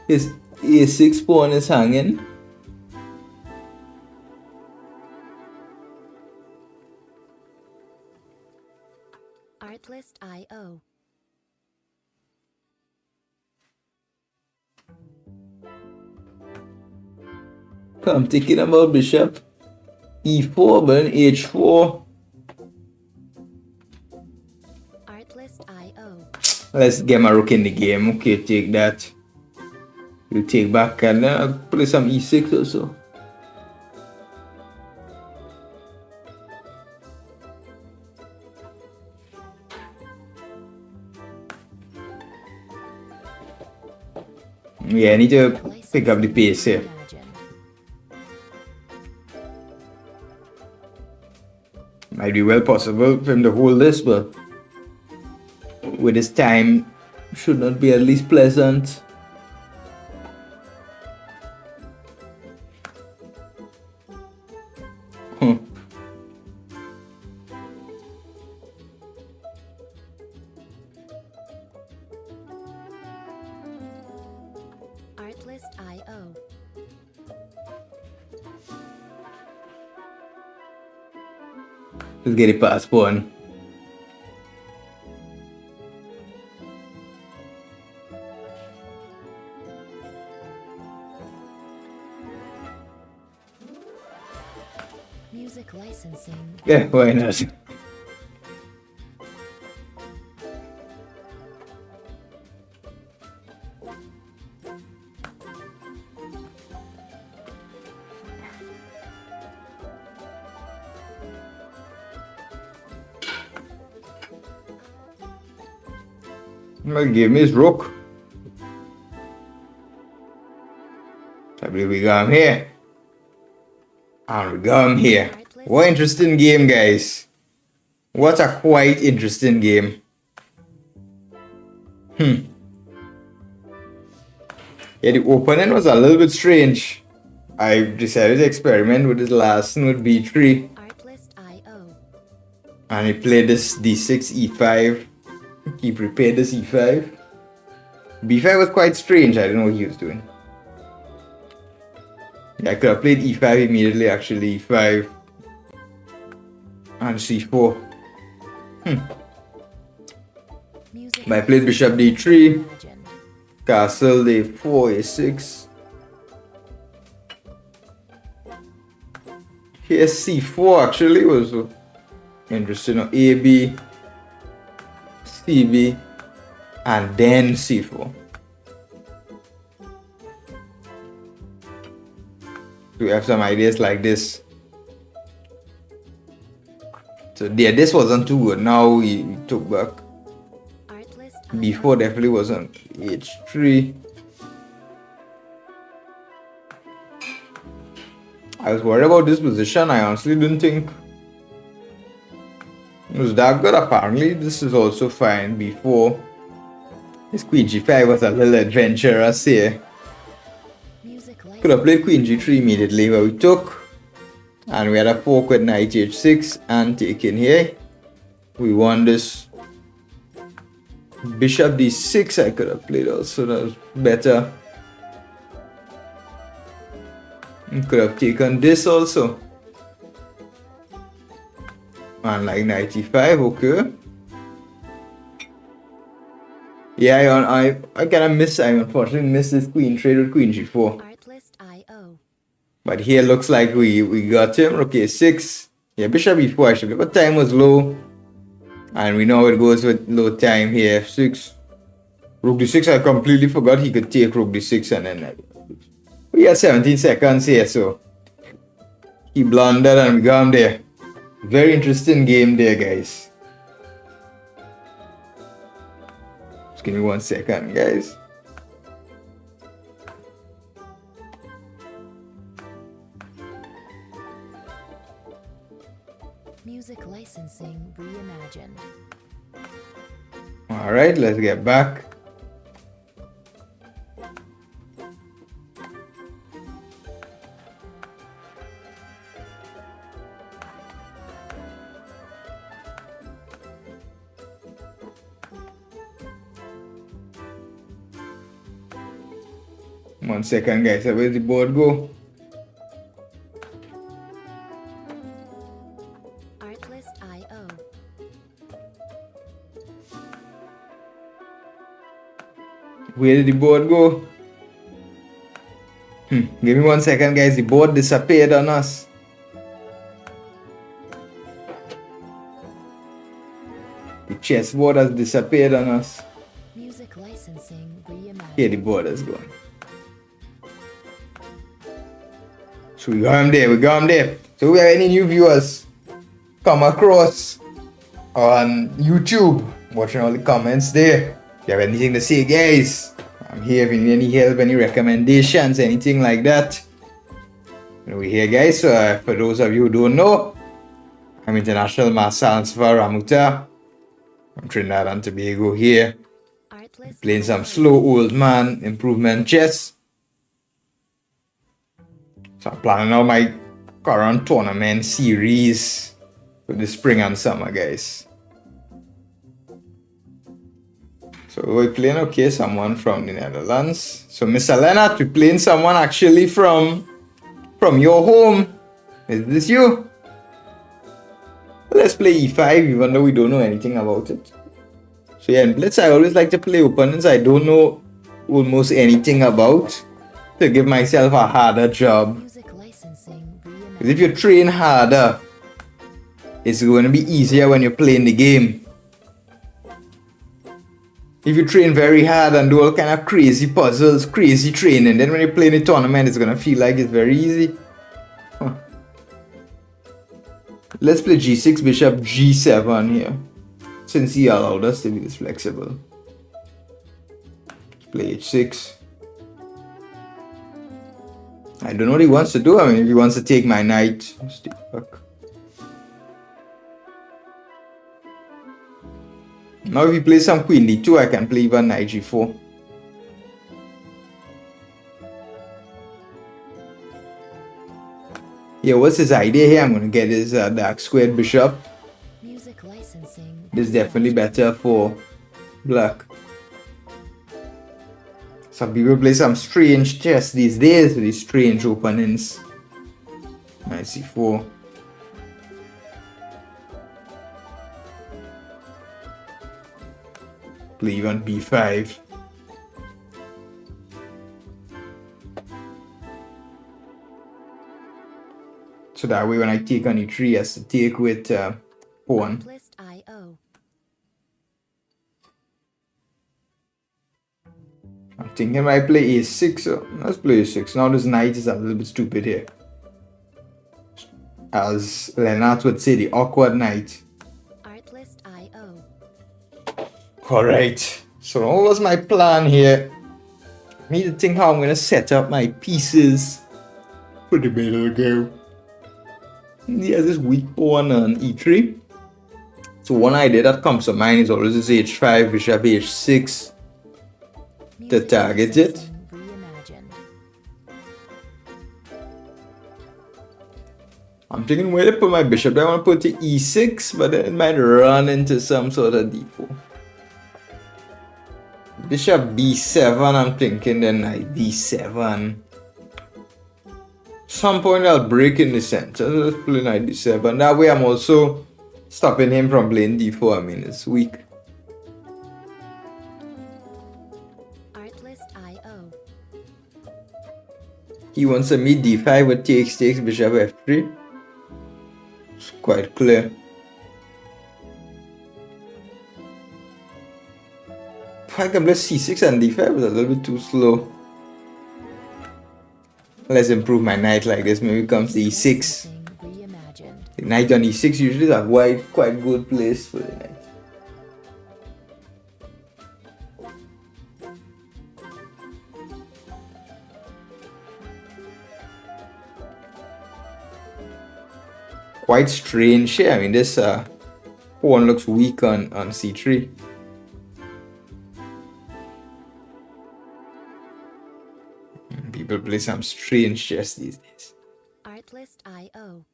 His a6 pawn is hanging. Artlist IO. I'm thinking about bishop e4, but h4. Artlist IO. Let's get my rook in the game. Okay, take that. You take back and then I'll play some e6 or so. Yeah, I need to pick up the pace here. Might be well possible for him to hold this, but with his time, should not be at least pleasant. Artlist IO. Let's get it past pawn. Music licensing. Yeah, why not? Give me his rook. I believe we got him here. And we got him here. What interesting game, guys. What a quite interesting game. Yeah, the opening was a little bit strange. I decided to experiment with his last note B3, Artlist.io. and he played this D6 E5. He prepared this E5. B5 was quite strange. I don't know what he was doing. Yeah, I could have played E5 immediately, actually. E5 and C4. Music But I played Bishop D3, Legend. Castle D4, A6. Here C4 actually was interesting. AB, CB, and then C4. We have some ideas like this. So yeah, this wasn't too good. Now we took back. Artlist.io. Before definitely wasn't. H3. I was worried about this position. I honestly didn't think it was that good. Apparently, this is also fine. Before this Queen G5 was a little adventurous here. Music Could have license. played Queen G3 immediately, but we took, and we had a fork with Knight H6 and taking here. We won this. Bishop D6 I could have played also, that was better. Could have taken this also. And like Knight E5, okay. Yeah, I kind of miss, I unfortunately missed this queen trade with Queen G4. Artlist.io. But here looks like we got him. Okay, 6. Yeah, Bishop E4 actually, but time was low. And we know how it goes with low time here. 6. Rook D6, I completely forgot he could take Rook D6 and then we had 17 seconds here, so he blundered and we got him there. Very interesting game there, guys. Just give me 1 second, guys. Music licensing reimagined. Alright, let's get back. One second, guys. Where did the board go? Artlist.io. Where did the board go? Give me 1 second, guys. The board disappeared on us. The chessboard has disappeared on us. Music licensing reimagined. Here the board is gone. So we got him there, we got him there. So we have any new viewers come across on YouTube, watching all the comments there. If you have anything to say, guys, I'm here if you need any help, any recommendations, anything like that. We're here, guys. So for those of you who don't know, I'm International Master Alan Safar Ramoutar. I'm Trinidad and Tobago here, Artlist. playing some slow old man improvement chess. So I'm planning out my current tournament series for the spring and summer, guys. So we're playing, okay, someone from the Netherlands. So Mr. Leonard, we're playing someone actually from your home. Is this you? Let's play E5 even though we don't know anything about it. So yeah, in Blitz I always like to play opponents I don't know almost anything about, to give myself a harder job. Music licensing reimagined. Because if you train harder, it's going to be easier when you're playing the game. If you train very hard and do all kind of crazy puzzles, crazy training, then when you play in a tournament, it's going to feel like it's very easy. Huh. Let's play G6, Bishop G7 here, since he allowed us to be this flexible. Play H6. I don't know what he wants to do. I mean, if he wants to take my knight, let's take back. Now if you play some queen d2, I can play even knight g4. Yeah, what's his idea here? I'm gonna get his dark squared bishop. Music licensing. This is definitely better for black. Some people play some strange chess these days with these strange openings. Knight c4. Play even b5. So that way when I take on e3, he has to take with pawn. Artlist IO. I'm thinking I play a6. So let's play a6. Now this knight is a little bit stupid here. As Leonard would say, the awkward knight. Artlist IO. Alright. So what was my plan here? I need to think how I'm going to set up my pieces for the middle game. He has this weak pawn on e3. So one idea that comes to mind is always this h5, bishop h6 to target it. Licensing reimagined. I'm thinking where to put my bishop. I want to put it e6, but then it might run into some sort of d4. Bishop b7, I'm thinking then knight d7. Some point I'll break in the center. Let's play knight d7. That way I'm also stopping him from playing d4. I mean, it's weak. Artlist IO. He wants a meet d5 with takes bishop f3. It's quite clear. If I can play c6 and d5 is a little bit too slow. Let's improve my knight like this. Maybe comes to e6. Licensing reimagined. The knight on e6 usually is a quite good place for the knight. Quite strange here. I mean, this pawn looks weak on c3. People play some strange chess these days. Artlist IO.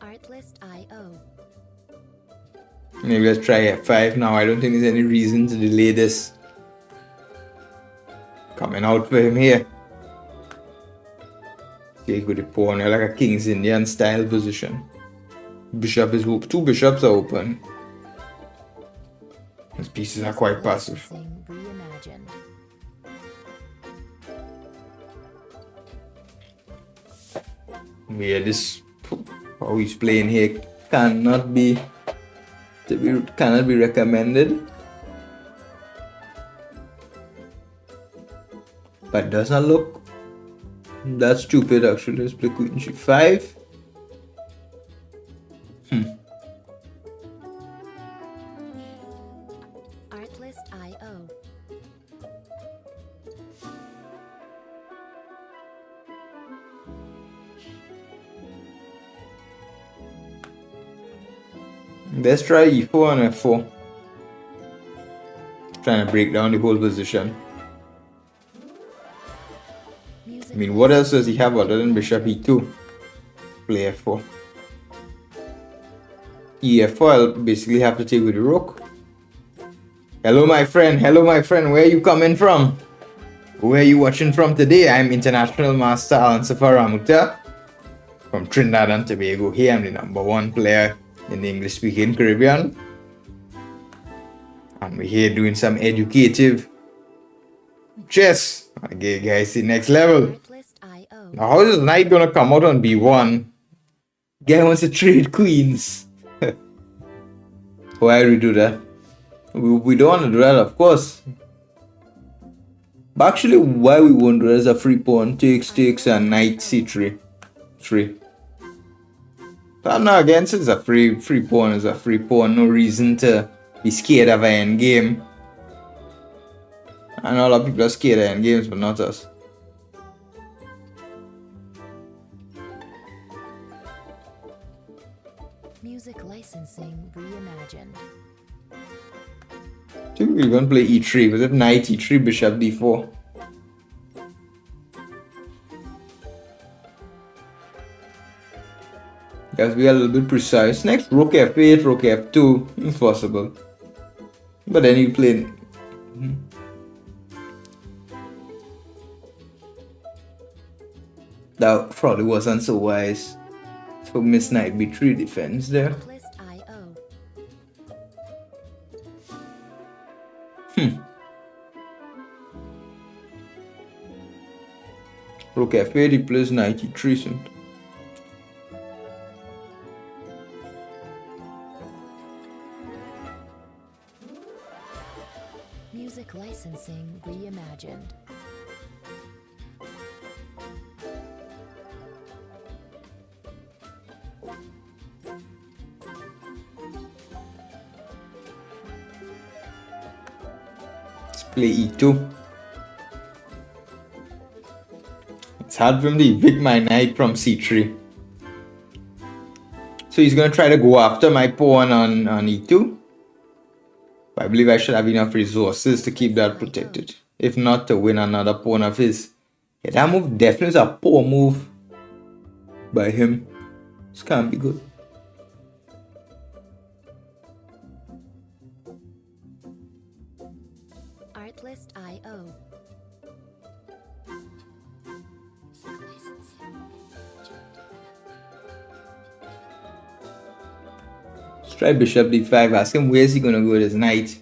Artlist IO. Maybe let's try f5 now. I don't think there's any reason to delay this. Coming out for him here. Take with the pawn, like a King's Indian style position. Bishop is open. Two bishops are open. These pieces are quite passive. Licensing reimagined. Yeah, this how he's playing here cannot be recommended. But does not look that stupid actually. Let's play queen g5. Artlist IO. Let's try e4 and f4. Trying to break down the whole position. Music I mean, what else does he have other than bishop e2? Play f4. e4, I'll basically have to take with the rook. Hello my friend, where are you coming from? Where are you watching from today? I'm International Master Alan Safar Ramoutar from Trinidad and Tobago. Here I'm the #1 player in the English speaking Caribbean. And we're here doing some educative chess. Okay guys, the next level. Artlist IO. Now how is this knight gonna come out on b1? Guy wants to trade queens. Why do we do that? We don't want to do that, of course. But actually, why we won't do that is a free pawn, takes, and knight c3. 3. So I'm not against it. It's a free pawn. It's a free pawn. No reason to be scared of an end game. I know a lot of people are scared of end games, but not us. Music licensing reimagined. I think we're going to play e3, because if knight e3, bishop d4. Yes, we are a little bit precise. Next, rook f8, rook f2. It's possible. But then you play. That probably wasn't so wise. So miss knight b3 defense there. Artlist IO. Rook f8, he plays knight e3 soon. Music licensing reimagined. Let's play e2. It's hard for him to evict my knight from c3. So he's going to try to go after my pawn on e2. But I believe I should have enough resources to keep that protected. If not, to win another pawn of his. Yeah, that move definitely is a poor move by him. This can't be good. Artlist IO. Let's try bishop d5. Ask him where's he going to go with his knight.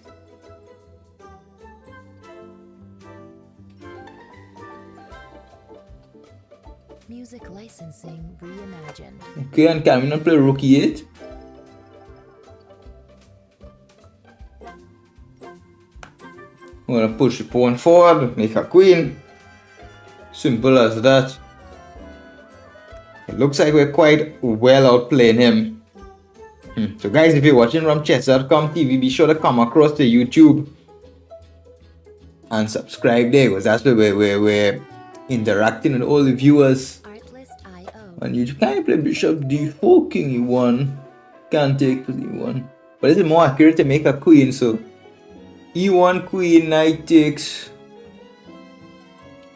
Music licensing reimagined. Okay, and can we not play rook e8? We're gonna push the pawn forward, make a queen. Simple as that. It looks like we're quite well outplaying him. So guys, if you're watching from chess.com TV, be sure to come across to YouTube and subscribe there, because that's where we're interacting with all the viewers. Artlist IO. And you can't play bishop d4, king e1. Can't take with e1. But it's more accurate to make a queen, so e1 queen, knight takes,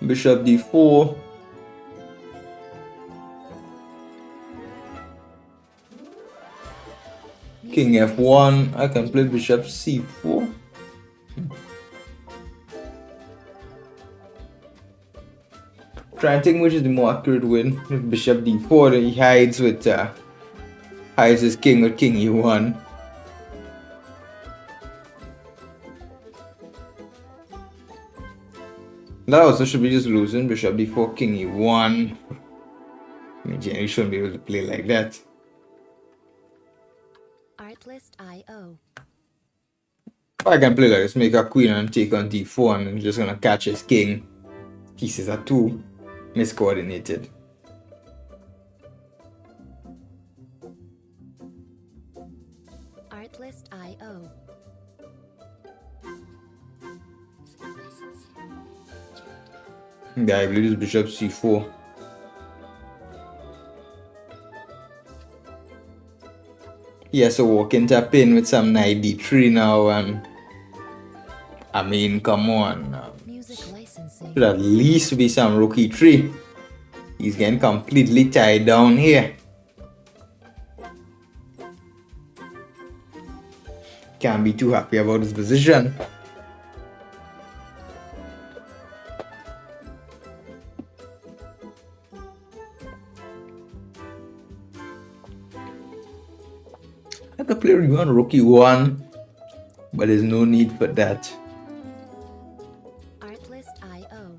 bishop d4. King f1. I can play bishop c4. Try and think which is the more accurate win. With bishop d4, then he hides with hides his king with king e1. That also should be just losing. Bishop d4, king e1. I mean, generally shouldn't be able to play like that. Artlist IO. I can play like this, make a queen and take on d4, and I'm just gonna catch his king. Pieces are too miscoordinated. Artlist IO. Yeah, I believe it's bishop c4. He has to walk into a pin with some knight d3 now, and I mean, come on. Music licensing. Should at least be some rook e3. He's getting completely tied down here. Can't be too happy about his position. I could play one rook e1, but there's no need for that. Artlist IO.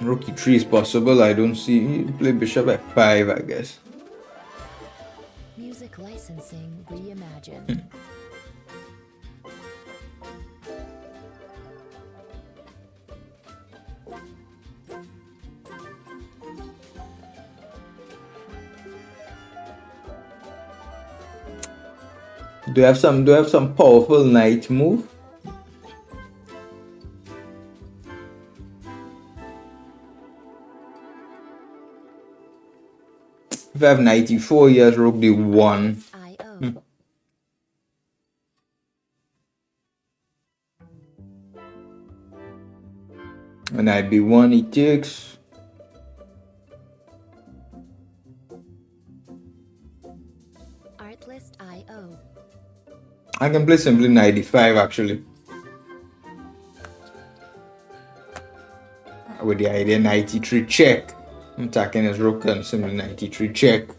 Rook e3 is possible. I don't see. Play bishop f5, I guess. Music licensing reimagined. Do you have some powerful knight move? If I have knight e4, he has rook d1. IO. And knight b1, he takes. Artlist IO. I can play simply knight d5 actually. With the idea knight e3 check. I'm attacking his rook and simply knight e3 check.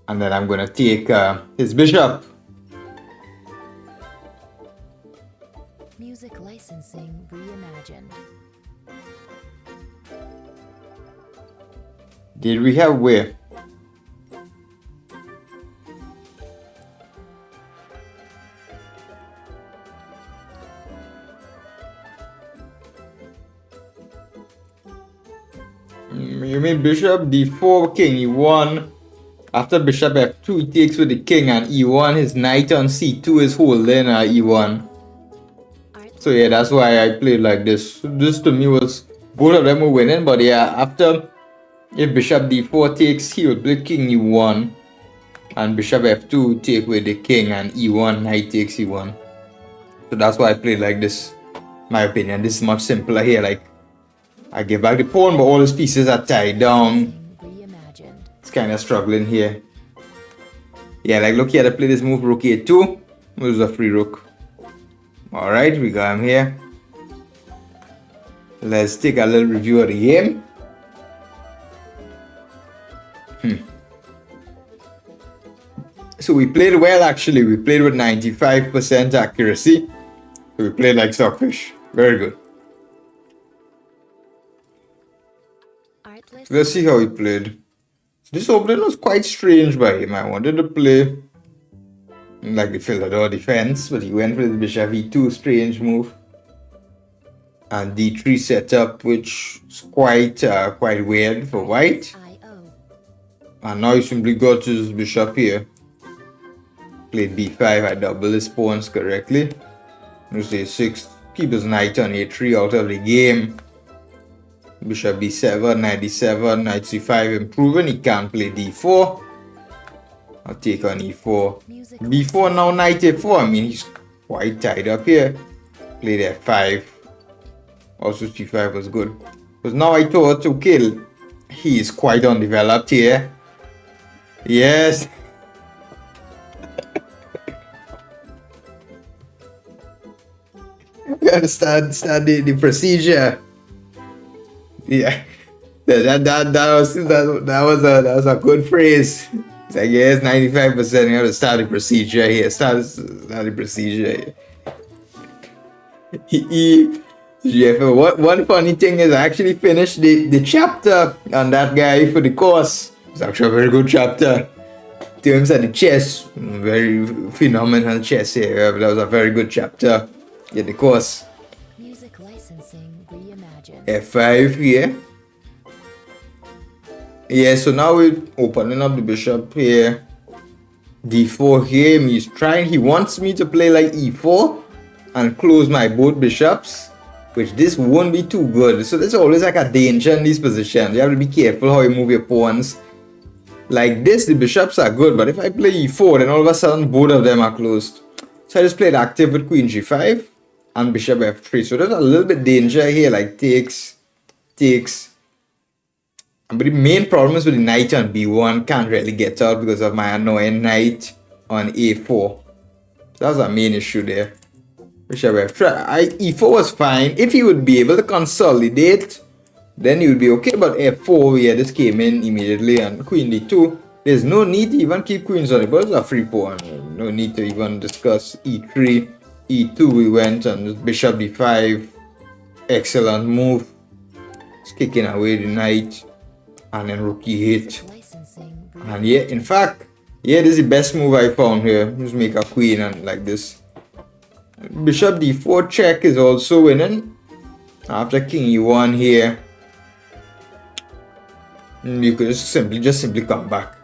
And then I'm gonna take his bishop. Music licensing reimagined. Did we have where? You mean bishop d4, king e1. After bishop f2, he takes with the king, and e1, his knight on c2 is holding e1. So yeah, that's why I played like this. This to me was, both of them were winning, but yeah, after, if bishop d4 takes, he would play king e1, and bishop f2 take with the king, and e1, knight takes e1. So that's why I played like this. My opinion, this is much simpler here. Like, I give back the pawn, but all his pieces are tied down. Reimagined. It's kind of struggling here. Yeah, like look here, I play this move, rook a2. Lose a free rook. Alright, we got him here. Let's take a little review of the game. So we played well actually. We played with 95% accuracy. So we played like stockfish. Very good. Artlist. Let's see how he played. This opening was quite strange by him. I wanted to play like the Philidor defense, but he went with the bishop e2, strange move, and d3 setup, which is quite weird for white. IO. And now he simply got his bishop here. Played b5, I double his pawns correctly. Let's say 6, keep his knight on a3 out of the game. Bishop b7, knight d7, knight c5 improving. He can't play d4. I'll take on e4. Music b4 now knight a4. I mean, he's quite tied up here. Played f5. Also c5 was good. Because now I thought, okay, he is quite undeveloped here. Yes. You understand the procedure. Yeah, that was a good phrase. It's like, yes, 95%. You have to start the procedure here. Start the procedure here. One funny thing is, I actually finished the chapter on that guy for the course. It's actually a very good chapter. In terms of the chess, very phenomenal chess here. That was a very good chapter in the course. Music licensing reimagined. f5 here. Yeah, so now we're opening up the bishop here. d4 here. He wants me to play like e4 and close my both bishops, which this won't be too good. So there's always like a danger in these positions. You have to be careful how you move your pawns. Like this, the bishops are good, but if I play e4, then all of a sudden both of them are closed. So I just played active with queen g5 and bishop f3. So there's a little bit danger here, like takes. But the main problem is with the knight on b1. Can't really get out because of my annoying knight on a4. That's our main issue there. Bishop f3. e4 was fine. If he would be able to consolidate, then he would be okay. But f4, yeah, this came in immediately, and queen d2. There's no need to even keep queens on it, but it's a free pawn. No need to even discuss e3. e2 we went, and bishop d5. Excellent move. It's kicking away the knight. And then rook e8. Licensing And yeah, in fact, yeah, this is the best move I found here. Just make a queen and like this. Bishop d4 check is also winning. After king e1 here, you could just simply come back.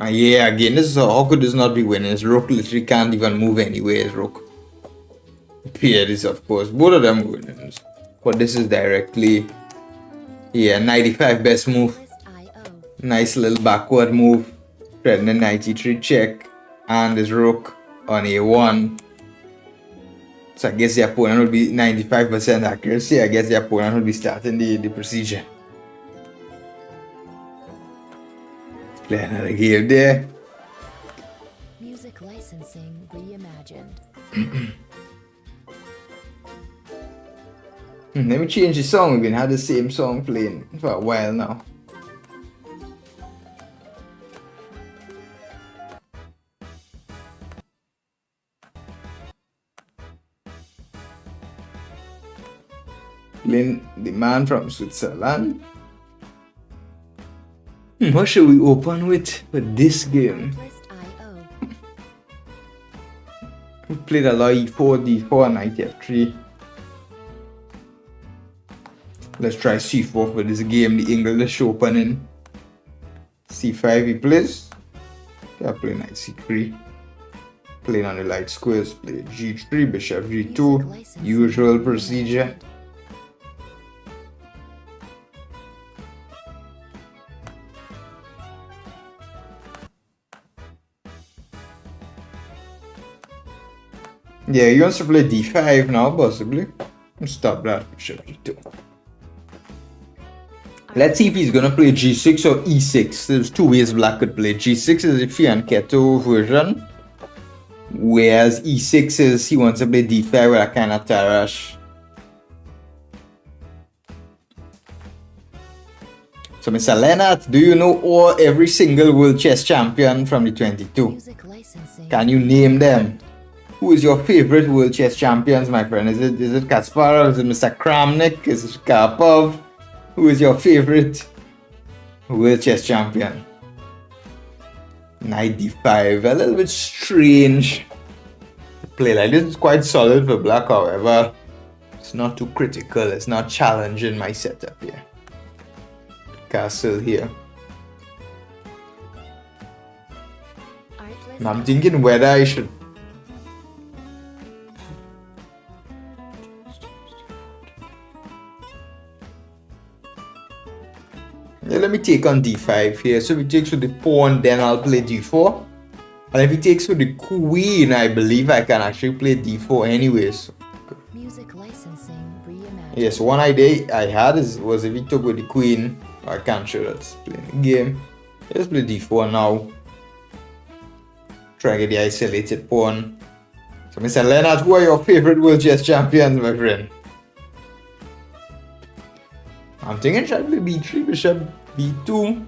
Yeah, again, this is how could this not be winning? His rook literally can't even move anywhere. His rook. Yeah, this of course. Both of them winning. But this is directly. Yeah, 95 best move. Nice little backward move. Threatening 93 check. And his rook on A1. So I guess the opponent will be 95% accuracy. I guess the opponent will be starting the procedure. Play another game there. Music licensing reimagined. Let me change the song. We've been had the same song playing for a while now. Playing the man from Switzerland. What should we open with for this game? Artlist.io. We played a lot E4, D4, Knight F3. Let's try C4 for this game, the English opening. C5 he plays. Yeah, play Knight C3. Playing on the light squares, play G3, Bishop G2, usual procedure. Yeah, he wants to play D5 now, possibly. Stop that, Bishop G2. Let's see if he's gonna play G6 or E6. There's two ways black could play. G6 is the fianchetto version, whereas E6 is he wants to play D5 with a kind of tarash. So, Mr. Leonard, do you know every single world chess champion from the 22? Music licensing. Can you name them? Who is your favorite world chess champions, my friend? Is it Kasparov? Is it Mr. Kramnik? Is it Karpov? Who is your favorite world chess champion? Knight D5, a little bit strange. Play like this is quite solid for black, however. It's not too critical, it's not challenging my setup here. Castle here. Artlist. And I'm thinking whether I should. Yeah, let me take on D5 here. So if he takes with the pawn, then I'll play D4. And if he takes with the queen, I believe I can actually play D4 anyways. Music licensing reimagined. Yes, one idea I had was if he took with the queen. I can't show that's playing the game. Let's play D4 now. Try and get the isolated pawn. So Mr. Leonard, who are your favorite world chess champions, my friend? I'm thinking should I play B3, Bishop B2.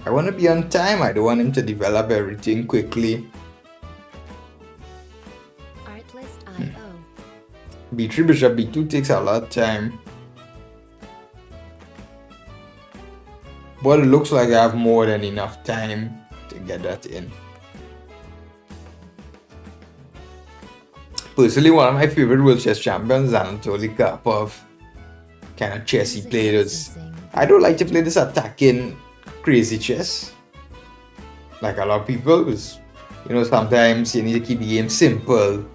I want to be on time. I don't want him to develop everything quickly. Artlist.io. B3, Bishop B2 takes a lot of time. But it looks like I have more than enough time to get that in. Personally, one of my favorite world chess champions is Anatoly Karpov. Kind of chess he played. I don't like to play this attacking crazy chess. Like a lot of people, because sometimes you need to keep the game simple.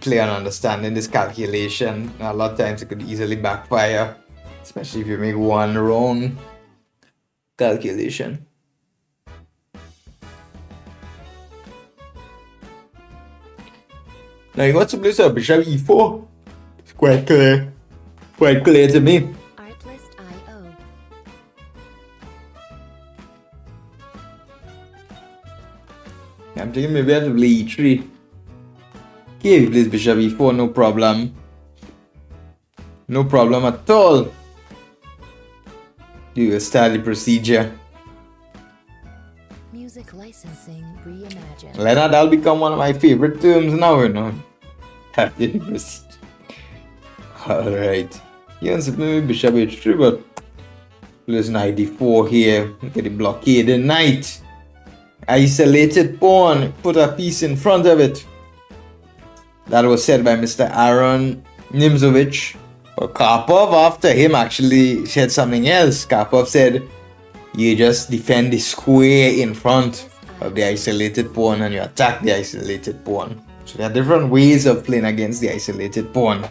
Play on understanding this calculation. A lot of times it could easily backfire, especially if you make one wrong calculation. Now he wants to play some Bishop E4. It's quite clear. Quite clear to me. Artlist.io. I'm thinking maybe I have to play E3. Okay, he plays Bishop E4, no problem. No problem at all. Do a start the procedure. Music licensing reimagined. Leonard, that'll become one of my favorite terms now, Happy to proceed. Alright. He wants to play Bishop H3, but there's Knight D4 here. Look at the blockaded knight. Isolated pawn. Put a piece in front of it. That was said by Mr. Aaron Nimzovich. But Karpov, after him, actually said something else. Karpov said, You just defend the square in front of the isolated pawn and you attack the isolated pawn. So there are different ways of playing against the isolated pawn.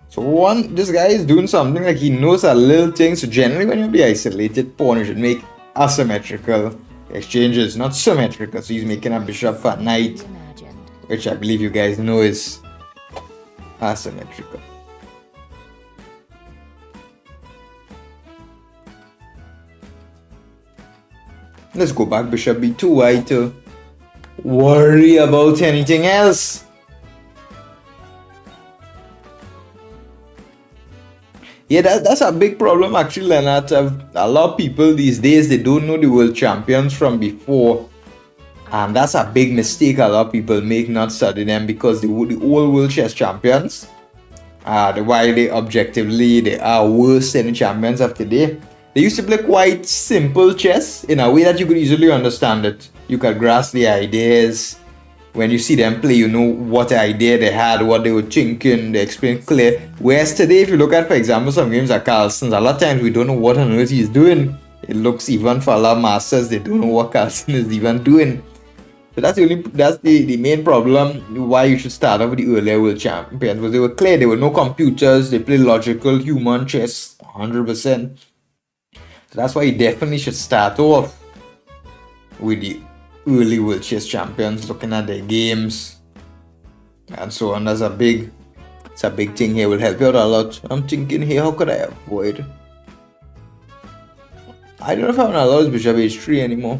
So this guy is doing something like he knows a little thing. So generally when you have the isolated pawn, you should make asymmetrical exchanges, not symmetrical. So he's making a bishop for knight, Reimagined. which I believe you guys know is asymmetrical. Let's go back bishop b2. Why to worry about anything else? Yeah, that's a big problem actually, Leonard. A lot of people these days, they don't know the world champions from before. And that's a big mistake a lot of people make, not study them, because the old world chess champions, while they objectively they are worse than the champions of today, they used to play quite simple chess in a way that you could easily understand it. You could grasp the ideas. When you see them play, you know what idea they had, what they were thinking, they explain clear. Whereas today, if you look at, for example, some games like Carlsen's, a lot of times we don't know what on earth he's doing. It looks, even for a lot of masters, they don't know what Carlsen is even doing. So that's the main problem why you should start off with the earlier world champions, because they were clear, there were no computers, they played logical human chess 100%. So that's why you definitely should start off with the early world chess champions, looking at their games and so on. It's a big thing here, will help you out a lot. I'm thinking here, how could I avoid? I don't know if I'm gonna allow bishop h3 anymore.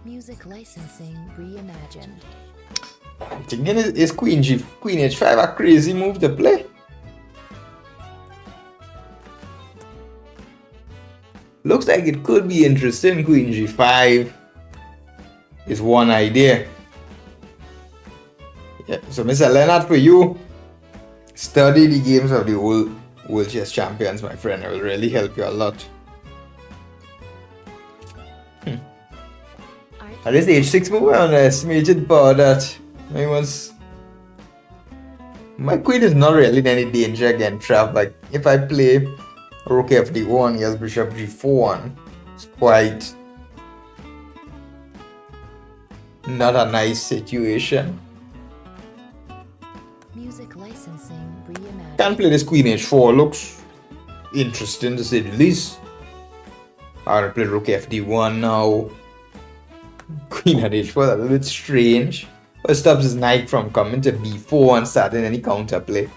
Music licensing reimagined. I'm thinking is queen h5 a crazy move to play? Looks like it could be interesting. Queen g5 is one idea. Yeah, so Mr. Leonard, for you, study the games of the old world chess champions, my friend. It will really help you a lot. At least the h6 move, I underestimated power that my queen is not really in any danger against trap. Like if I play rook fd1, he has bishop g4, it's quite not a nice situation. Music licensing reimagined. Can't play this queen h4, looks interesting to say the least. I'll play rook fd1 now. Queen at h4, that's a bit strange. But it stops his knight from coming to b4 and starting any counterplay.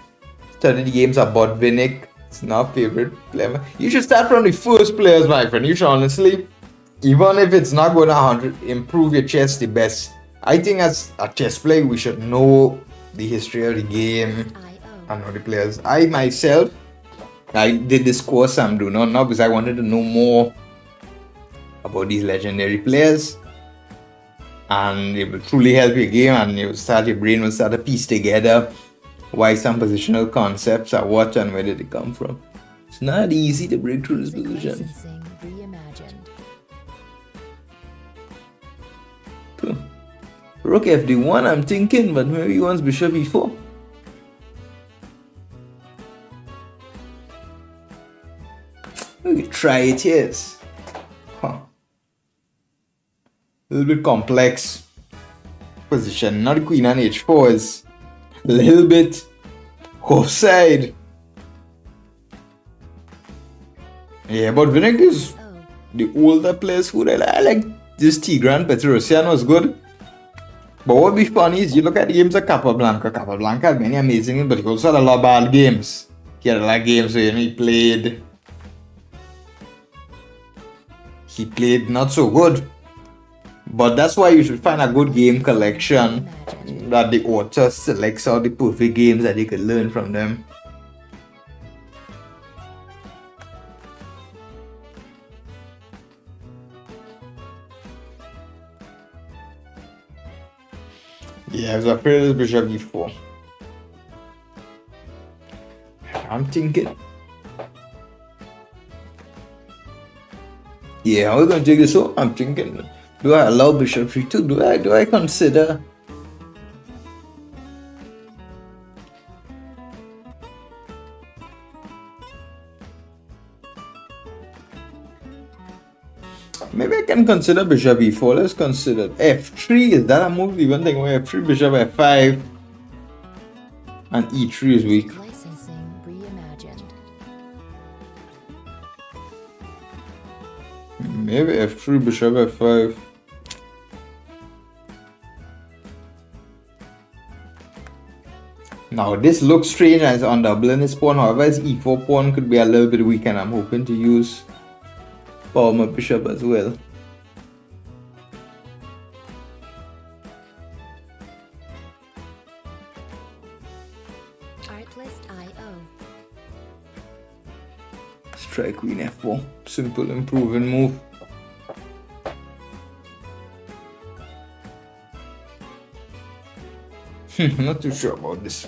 Study the games of Botvinnik. It's not favorite player. You should start from the first players, my friend. You should honestly, even if it's not going to improve your chess the best. I think as a chess player, we should know the history of the game and know the players. I myself, I did this course I'm doing now because I wanted to know more about these legendary players. And it will truly help your game, and your brain will start to piece together why some positional concepts are what and where did they come from. It's not easy to break through this position. Licensing reimagined. Rook fd1, I'm thinking, but maybe he wants bishop e4. We could try it, yes. A little bit complex position. Not queen on h4 is a little bit offside. Yeah, but Vinnik is the older players who I like. This Tigran Petrosian was good. But what would be funny is you look at the games of Capablanca. Capablanca had many amazing, but he also had a lot of bad games. He had a lot of games where he played not so good. But that's why you should find a good game collection that the author selects out the perfect games that you could learn from them. Yeah, I was afraid of bishop e4. I'm thinking Yeah, how are we gonna take this home? I'm thinking, do I allow bishop 3-2? Do I consider? Maybe I can consider bishop e4. Let's consider f3. Is that a move? Even thinking f3, bishop f5, and e3 is weak. Licensing reimagined. Maybe f3, bishop f5. Now this looks strange as on doubling his pawn. However, his e4 pawn could be a little bit weak, and I'm hoping to use my bishop as well. Artlist IO. Strike queen f4. Simple improving move. Not too sure about this.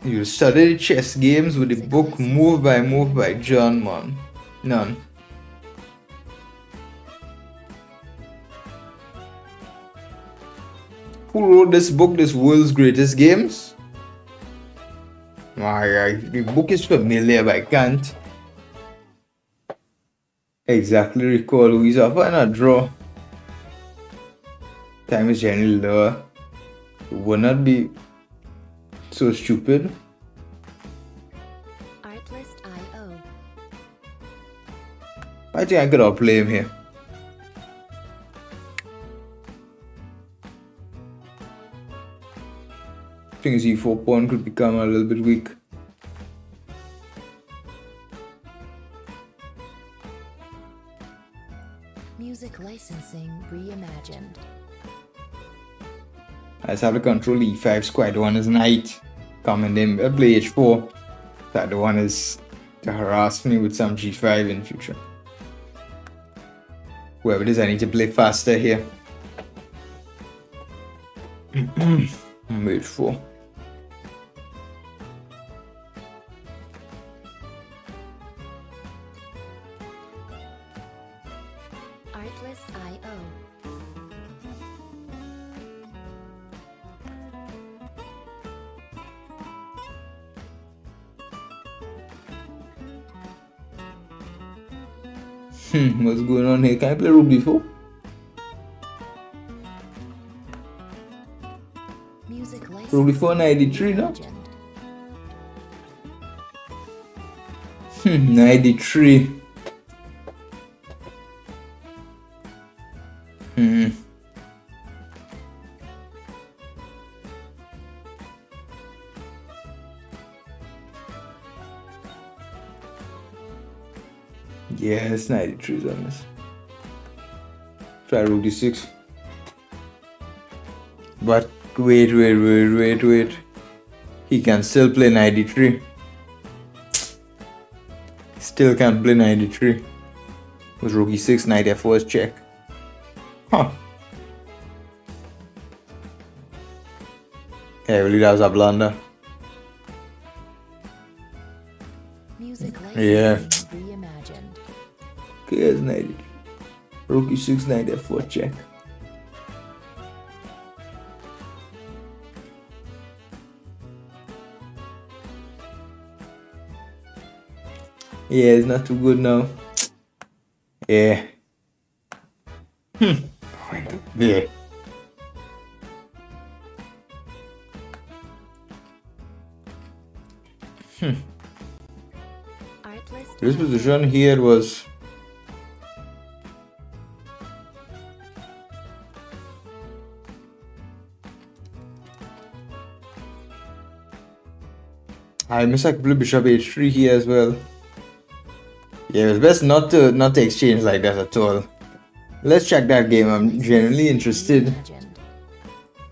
You study chess games with the book Move by John, man. None. Who wrote this book, This World's Greatest Games? The book is familiar, but I can't exactly recall who is up and a draw. Time is generally lower. It would not be so stupid. Artlist IO. I think I could outplay him here. I think his e4 pawn could become a little bit weak. Music licensing reimagined. I just have to control e5 square. The one is knight. Coming in, I play h4. That the one is to harass me with some g5 in future. Whoever it is, I need to play faster here. h4. Artlist IO. What's going on here? Can I play rook b4? Music Rook before licensing 93 now? reimagined. 93. Yes, 93 is on this. Try rook d6. But wait. He can still play 93. Still can play 93. With rook e6, knight f4 is check. Huh. Yeah, really that was a blunder. Music Yeah. licensing reimagined. Okay, here's 93. Rook e6, knight f4 check. Yeah, it's not too good now. Yeah. Yeah. Artlist This position here was I miss I could play bishop h3 here as well. Yeah, it's best not to exchange like that at all. Let's check that game. I'm genuinely interested reimagined.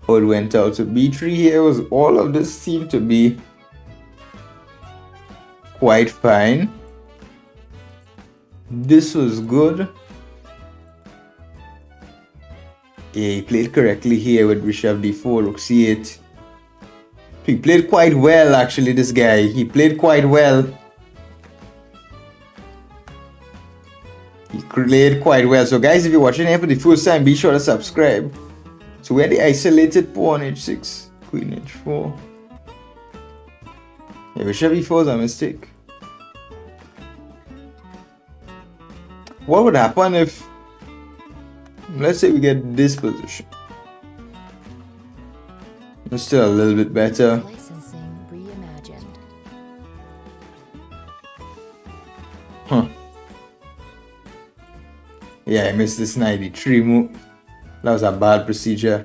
how it went out. So b3 here was all of this seemed to be quite fine. This was good. Yeah, he played correctly here with bishop d4, rook c8. He played quite well actually, this guy. He played quite well. He played quite well. So guys, if you're watching here for the first time, be sure to subscribe. So we're the isolated pawn h6, queen h4. Yeah, bishop e4 is a mistake. What would happen if, let's say we get this position? It's still a little bit better. Licensing reimagined. Huh. Yeah, I missed this 93 move. That was a bad procedure.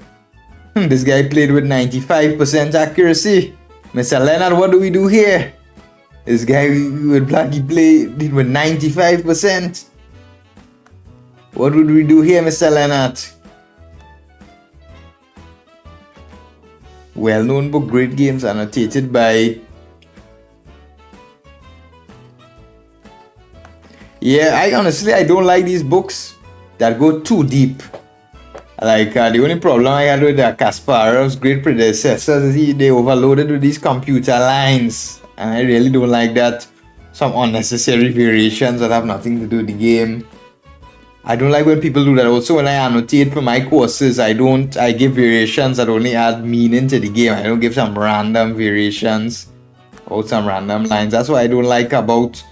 This guy played with 95% accuracy. Mr. Leonard, what do we do here? This guy with black, he played with 95%. What would we do here, Mr. Leonard? Well-known book, great games, annotated by... Yeah, I don't like these books that go too deep. Like, the only problem I had with Kasparov's great predecessors is they overloaded with these computer lines. And I really don't like that. Some unnecessary variations that have nothing to do with the game. I don't like when people do that. Also, when I annotate for my courses, I give variations that only add meaning to the game. I don't give some random variations or some random lines. That's what I don't like about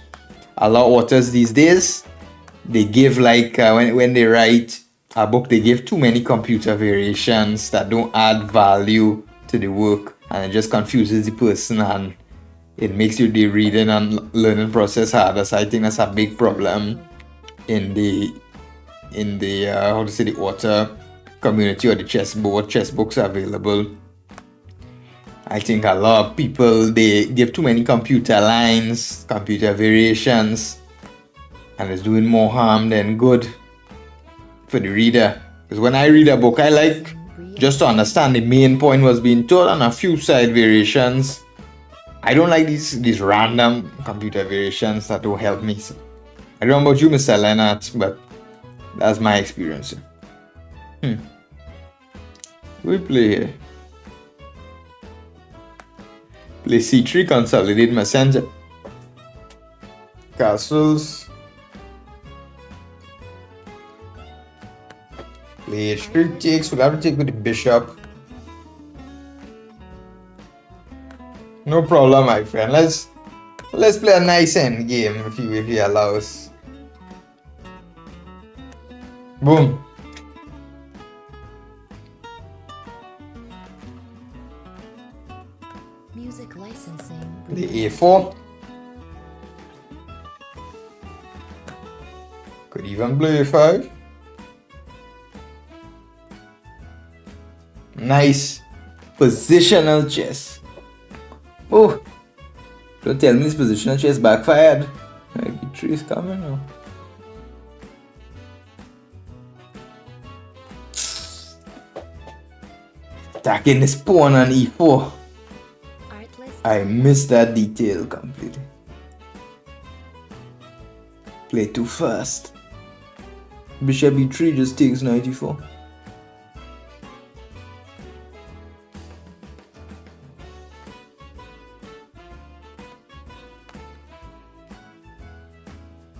a lot of authors these days. They give like, when they write a book, they give too many computer variations that don't add value to the work. And it just confuses the person and it makes the reading and learning process harder. So I think that's a big problem in the how to say, the author community or the chess books are available. I think a lot of people, they give too many computer lines, computer variations, and it's doing more harm than good for the reader. Because when I read a book, I like just to understand the main point was being told and a few side variations. I don't like these random computer variations that don't help me. So, I don't know about you, Mr. Leonard, but that's my experience. We play here. Play c3, consolidate my center. Castles. Play h3 takes. We'll have to take with the bishop. No problem, my friend. Let's play a nice end game if you allow us. Boom. Music licensing. The a4. Could even play a5. Nice positional chess. Oh, don't tell me this positional chess backfired. b3 is coming now. Attacking this pawn on e4. I missed that detail completely. Play too fast. Bishop e3 just takes 94.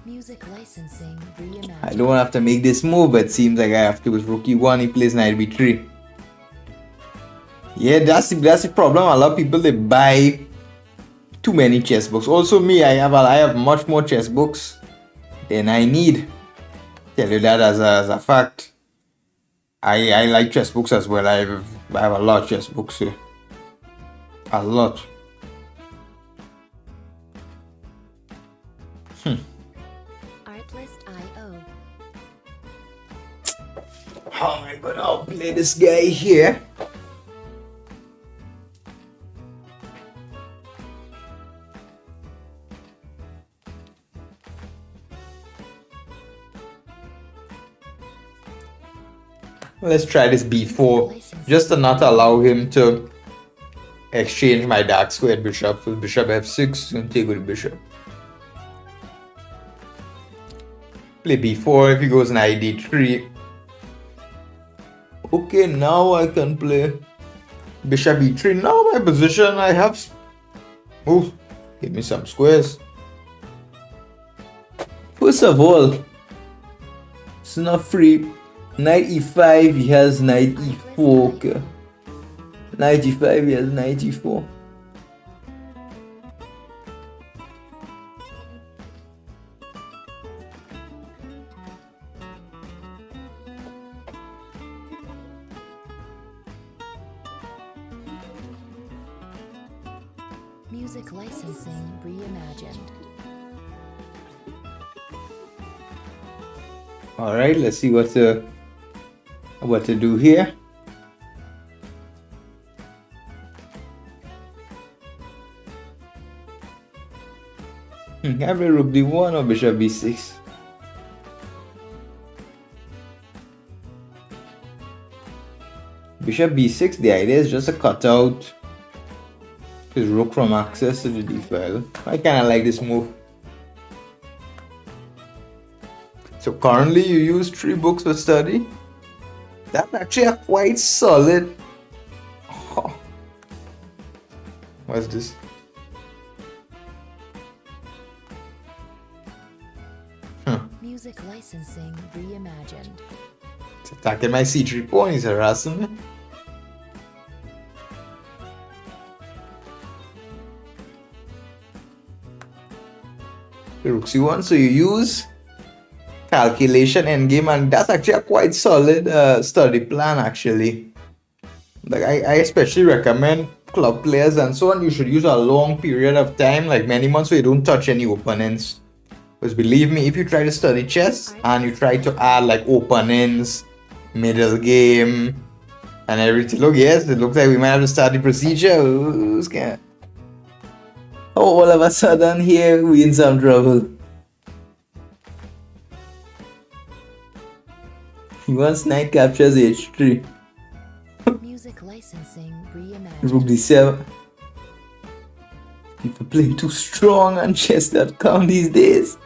Music licensing reimagined. I don't have to make this move, but it seems like I have to. With rook e1, he plays knight b3. Yeah, that's the problem. A lot of people, they buy too many chess books. Also me, I have much more chess books than I need. Tell you that as a fact. I like chess books as well. I have a lot of chess books here. A lot. Artlist.io. How am I gonna outplay this guy here? Let's try this b4, just to not allow him to exchange my dark squared bishop with bishop f6 and take with the bishop. Play b4. If he goes knight d3. Okay, now I can play bishop e3. Now my position, I have... Oh, give me some squares. First of all, It's not free. Knight e5, he has knight e4. Okay. Knight e5, he has knight e4. Music licensing reimagined. All right, let's see what to do here. Have a rook d1 or bishop b6. Bishop b6, the idea is just to cut out his rook from access to the d file. I kind of like this move. So currently you use 3 books for study. That's actually a quite solid. Oh. What's this? Music licensing reimagined. It's attacking my c3 pawn, he's harassing me. Rook c1, so you use calculation endgame, and that's actually a quite solid study plan actually. Like I especially recommend club players and so on, you should use a long period of time, like many months, so you don't touch any openings. Because believe me, if you try to study chess and you try to add like openings, middle game, and everything, look, yes, it looks like we might have to start the procedure. Who's scared? Oh, all of a sudden here we in some trouble. He wants knight captures h3. Music licensing Rook reimagined. d7. People playing too strong on chess.com these days.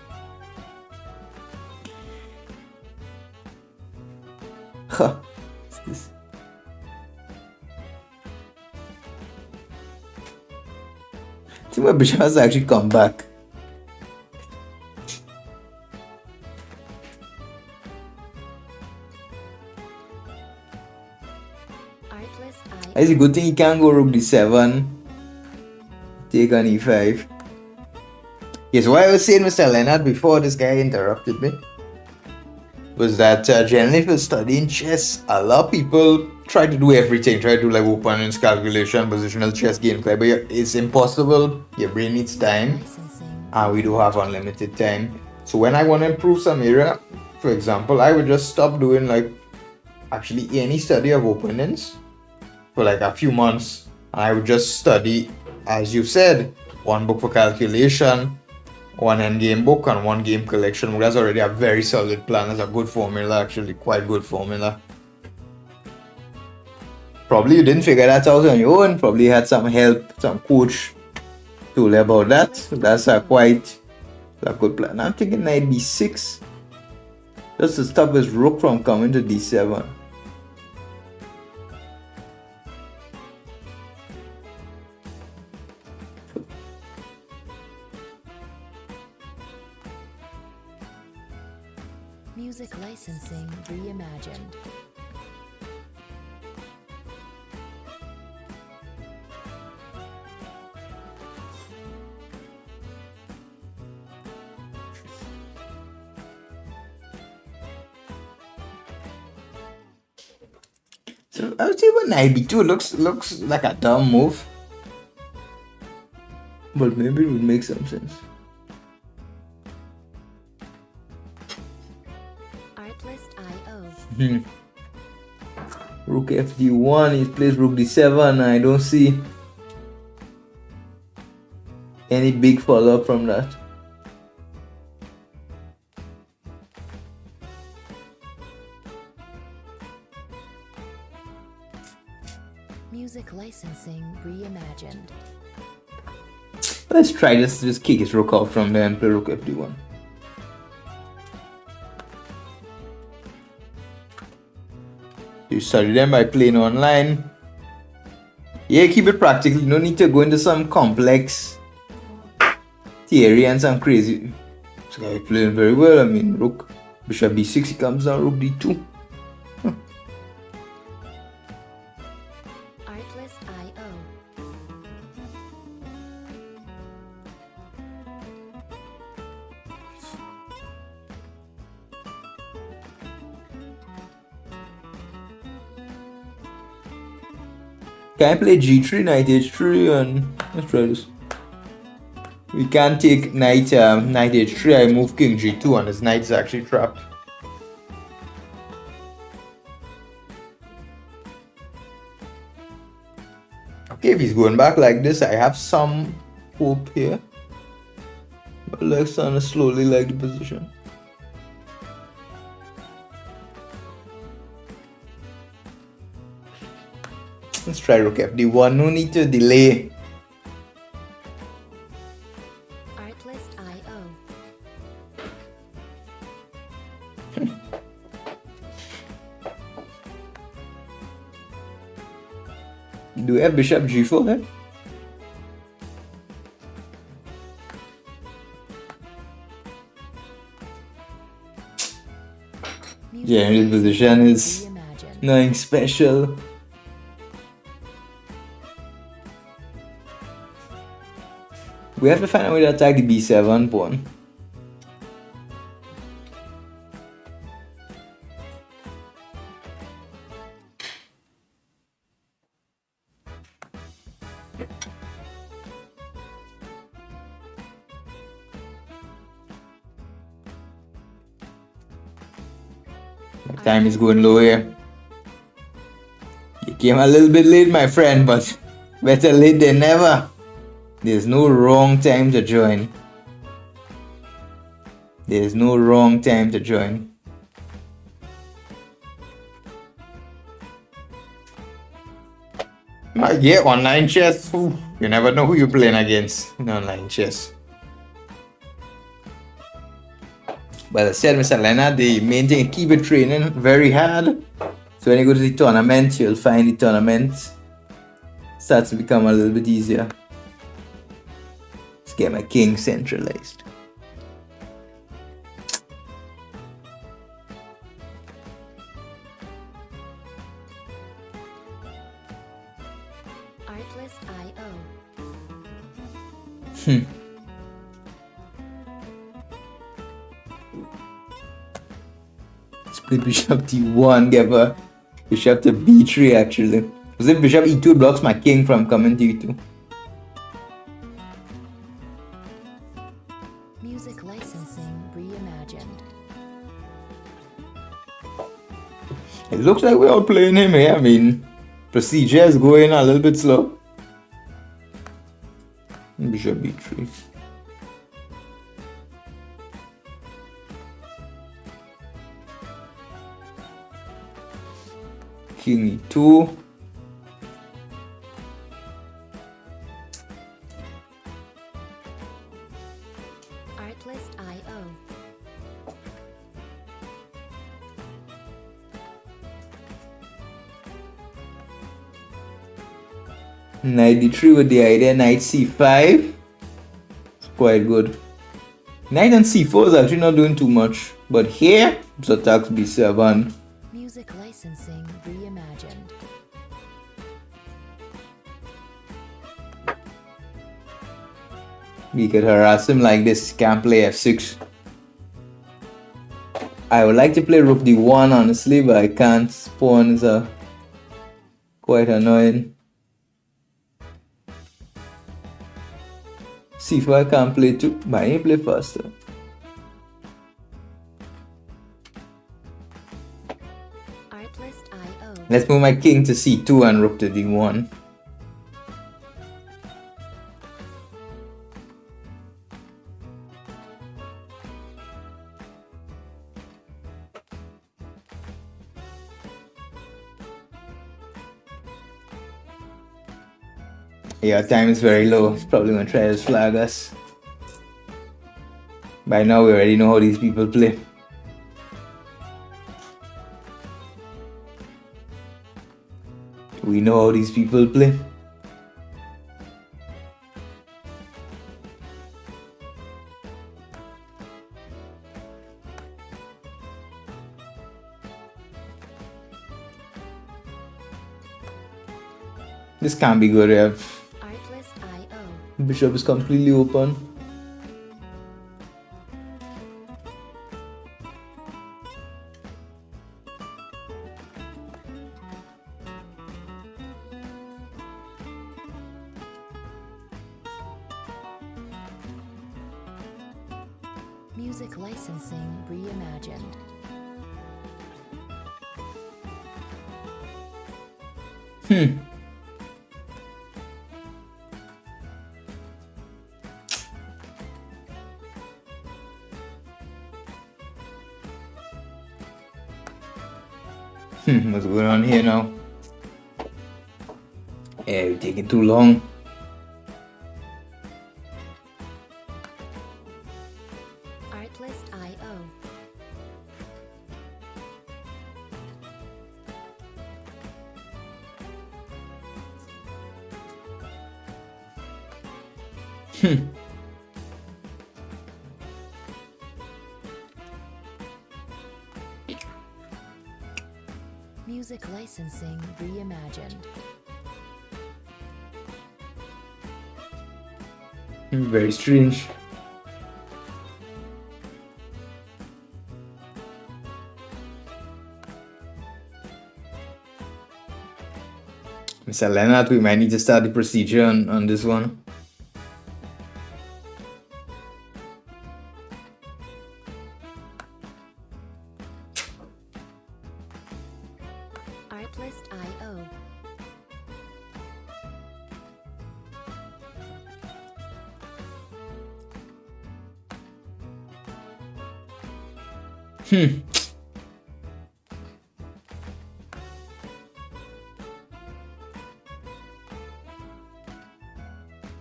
Huh. What's this? I think my bishop has actually come back. Artless It's a good thing he can't go rook d7. Take on e5. Yes, what I was saying, Mr. Leonard, before this guy interrupted me, was that generally for studying chess, a lot of people try to do everything. Try to do like openings, calculation, positional chess, gameplay, but it's impossible. Your brain needs time, licensing. and we do have unlimited time. So when I want to improve some area, for example, I would just stop doing like actually any study of openings for like a few months, and I would just study, as you said, 1 book for calculation, 1 endgame book, and 1 game collection book. That's already a very solid plan. That's a good formula, actually, quite good formula. Probably you didn't figure that out on your own. Probably you had some help, some coach told you about that. So that's a good plan. I'm thinking knight b6, just to stop his rook from coming to d7. Music licensing reimagined. So I would say about knight b2 looks like a dumb move, but maybe it would make some sense. Rook fd1, he plays rook d7, and I don't see any big follow-up from that. Music licensing reimagined. Let's try this, just kick his rook out from there and play rook fd1. You study them by playing online. Yeah, keep it practical. You don't need to go into some complex theory and some crazy. This guy playing very well. I mean, rook Bishop b6, he comes down, rook d2. Artlist IO. Can I play g3, knight h3, and let's try this. We can't take knight h3, I move king g2, and his knight is actually trapped. Okay, if he's going back like this, I have some hope here. But let's kind of slowly like the position. Let's try rook fd1, no need to delay. Artlist IO. Do we have bishop g4 here? Yeah, his position is Reimagined. nothing special. We have to find a way to attack the b7 pawn. Time is going low here. You came a little bit late, my friend, but better late than never. There's no wrong time to join. There's no wrong time to join. Yeah, online chess. Ooh, you never know who you're playing against in online chess. But as I said, Mr. Leonard, the main thing is keep it training very hard. So when you go to the tournament, you'll find the tournament starts to become a little bit easier. Let's get my king centralized. Artlist IO. Split bishop d1, give a bishop to b3 actually. Because if bishop e2 blocks my king from coming to e2. Music licensing reimagined. It looks like we're all playing him here. I mean, procedure is going a little bit slow. Bishop b3. King e2. Artlist IO. Knight d3 with the idea knight c5. It's quite good. Knight and c4 is actually not doing too much. But here, it's attacks b7. Music licensing reimagined. We could harass him like this. Can't play f6. I would like to play rook d1 honestly, but I can't. Pawn is quite annoying. c4 I can't play too, but I need to play faster. Artlist IO. Let's move my king to c2 and rook to d1. Yeah, time is very low. It's probably gonna try to flag us. By now we already know how these people play. We know how these people play. This can't be good. Artlist.io. Bishop is completely open. Music licensing reimagined. What's going on here now? Yeah, you're taking too long. Artlist.io. Music licensing reimagined. Very strange. Mr. Leonard, we might need to start the procedure on this one. Artlist.io.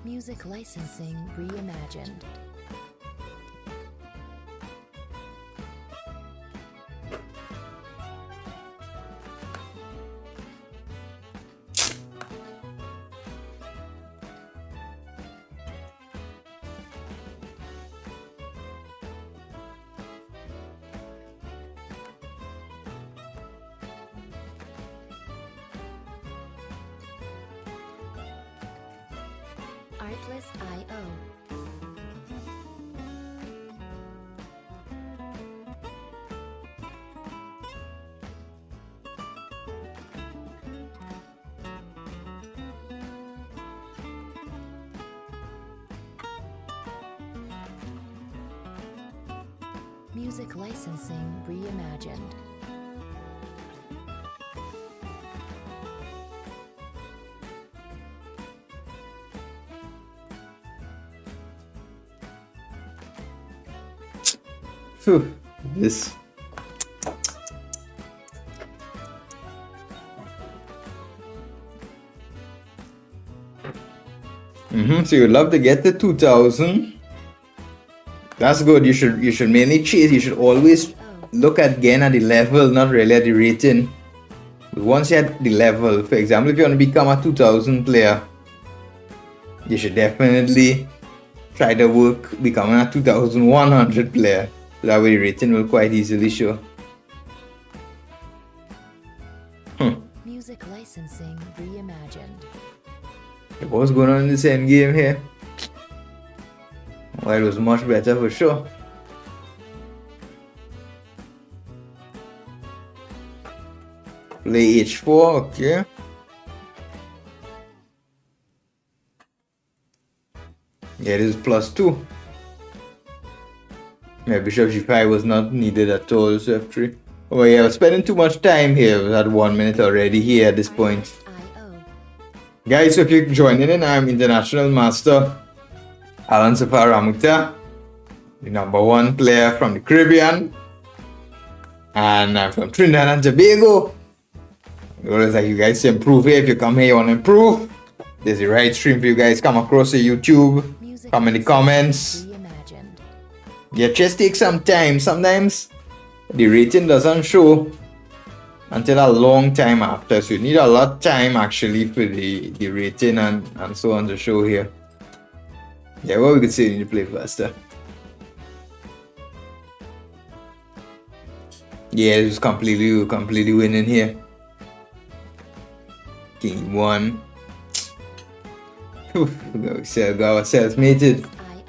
Music licensing reimagined. Artlist.io. Music licensing reimagined. Phew, this. So you'd love to get to 2000. That's good. You should mainly chase. You should always look at again at the level, not really at the rating. But once you're at the level, for example, if you want to become a 2000 player, you should definitely try to work becoming a 2100 player. So that way the rating will quite easily show. Music licensing reimagined. What's going on in this end game here? Well, it was much better for sure. Play h4, okay. Yeah, this is +2. Yeah, bishop g5 was not needed at all, so f3. Oh yeah, I was spending too much time here. We had 1 minute already here at this point. Guys, so if you're joining in, I'm International Master Alan Safar Ramoutar, the #1 player from the Caribbean. And I'm from Trinidad and Tobago. I always like you guys to improve here. If you come here, you want to improve, there's the right stream for you guys. Come across the YouTube, come in the comments. Yeah, just take some time. Sometimes the rating doesn't show until a long time after, so you need a lot of time actually for the rating and so on to show here. Yeah, well, we could say you need to play faster. Yeah, it was completely winning here. King 1. We still got ourselves mated. IO.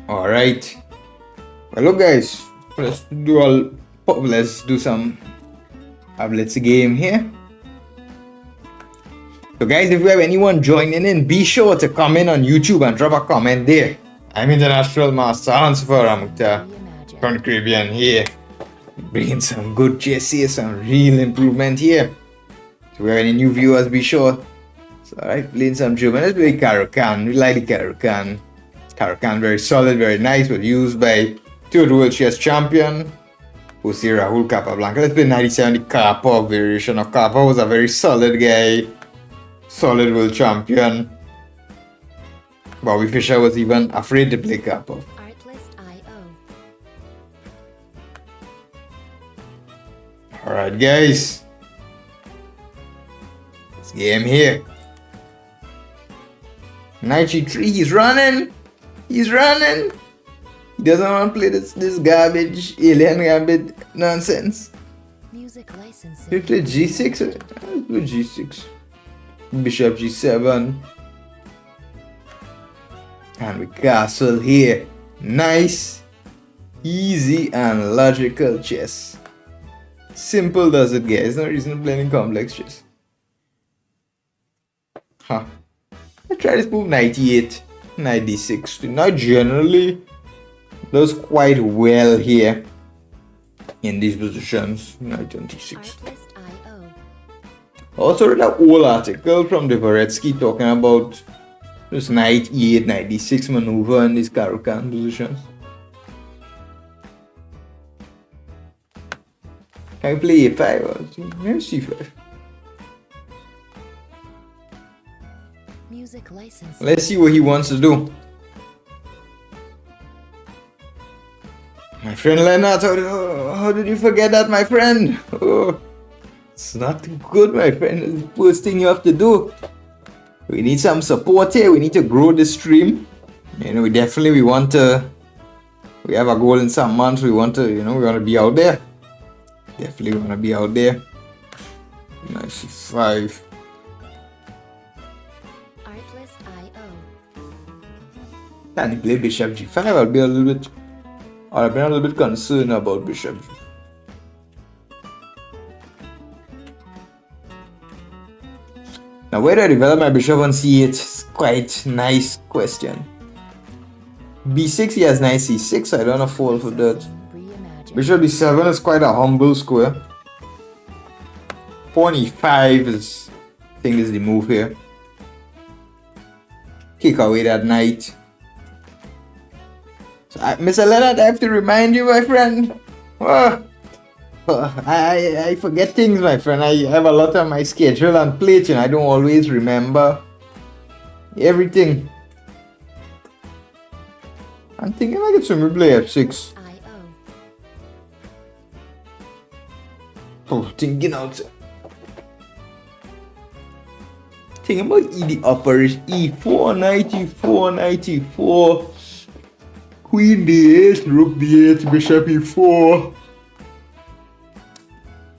Alright. Well, look, guys. Let's do some let's game here. So, guys, if you have anyone joining in, be sure to comment on YouTube and drop a comment there. I'm International Master Alan Safar Ramoutar from the Caribbean here, bringing some good GSC, some real improvement here. So, if you have any new viewers, be sure. So, alright, playing some German. Let's play Caracan. We like the Caracan. Caracan, very solid, very nice, was used by third world chess champion Jose Rahul Capablanca. Let's play 97, the Karpov variation of Karpov. Was a very solid guy, solid world champion. Bobby Fischer was even afraid to play Karpov. Artlist IO. Alright, guys, this game here. Knight G3, he's running. He's running. He doesn't want to play this garbage, alien garbage nonsense. Music licensing. He played G6. Let's do G6. Bishop G7. And we castle here. Nice, easy, and logical chess. Simple does it, guys. No reason to play any complex chess. Huh. I try this move 98. Knight d6. Knight generally does quite well here in these positions. Knight on d6. Artlist IO. Also read an old article from Dvoretsky talking about this knight e8, knight d6 maneuver in these Caro-Kann positions. Can we play a5 or maybe c5? Music licensing. Let's see what he wants to do. My friend Leonard, how did you forget that, my friend? Oh, it's not too good, my friend. It's the first thing you have to do. We need some support here. We need to grow this stream. You know, we want to. We have a goal in some months. We want to, we want to be out there. Definitely want to be out there. Nice c5. Artlist IO. Can he play bishop g5? I've been a little bit concerned about bishop. Now, where do I develop my bishop on c8? It's quite nice question. b6, he has knight c6. I don't know fall for that. Reimagined. Bishop d7 is quite a humble square. Pawn e5 is, I think, is the move here. Kick away that knight. So, Mr. Leonard, I have to remind you, my friend. I forget things, my friend. I have a lot on my schedule and plate, and I don't always remember everything. I'm thinking I get some play f6. IO. Oh, thinking out. Thinking about the upper is e4, knight e4, knight e4, queen d8, rook d8, bishop e4.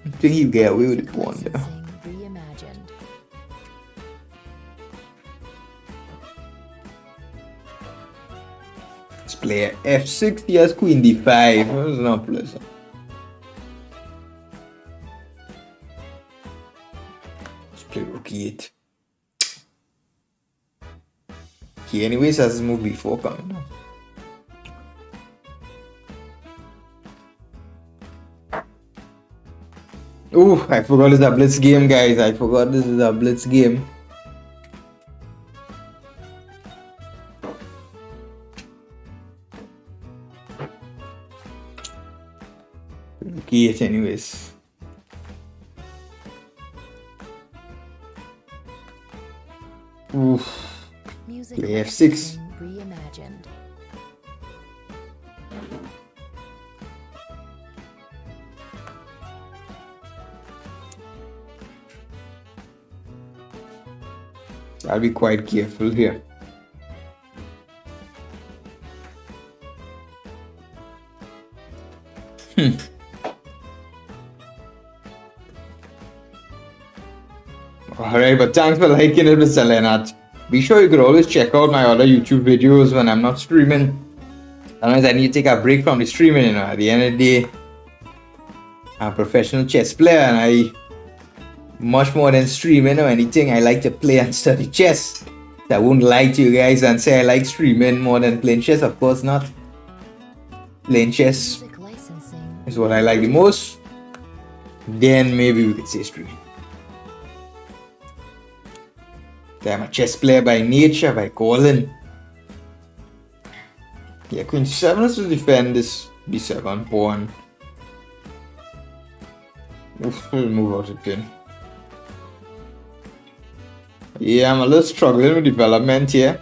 I think you get away with the pawn there. Licensing reimagined. Let's play f6, he has queen d5. That's not pleasant. Let's play rook e8. He anyways has his move b4 coming down. Ooh, I forgot this is a blitz game, guys. I forgot this is a blitz game. G8 anyways. Oof. Music Play f6. licensing reimagined. I'll be quite careful here. Alright, but thanks for liking it, Mr. Leonard. Be sure you could always check out my other YouTube videos when I'm not streaming. Sometimes I need to take a break from the streaming, you know. At the end of the day, I'm a professional chess player and I, much more than streaming or anything, I like to play and study chess. I won't lie to you guys and say I like streaming more than playing chess. Of course not. Playing chess Music licensing. is what I like the most. Then maybe we could say streaming. I'm a chess player by nature, by calling. Yeah, queen c7 is to defend this b7 pawn. Oof, we'll move out the pin. Yeah, I'm a little struggling with development here.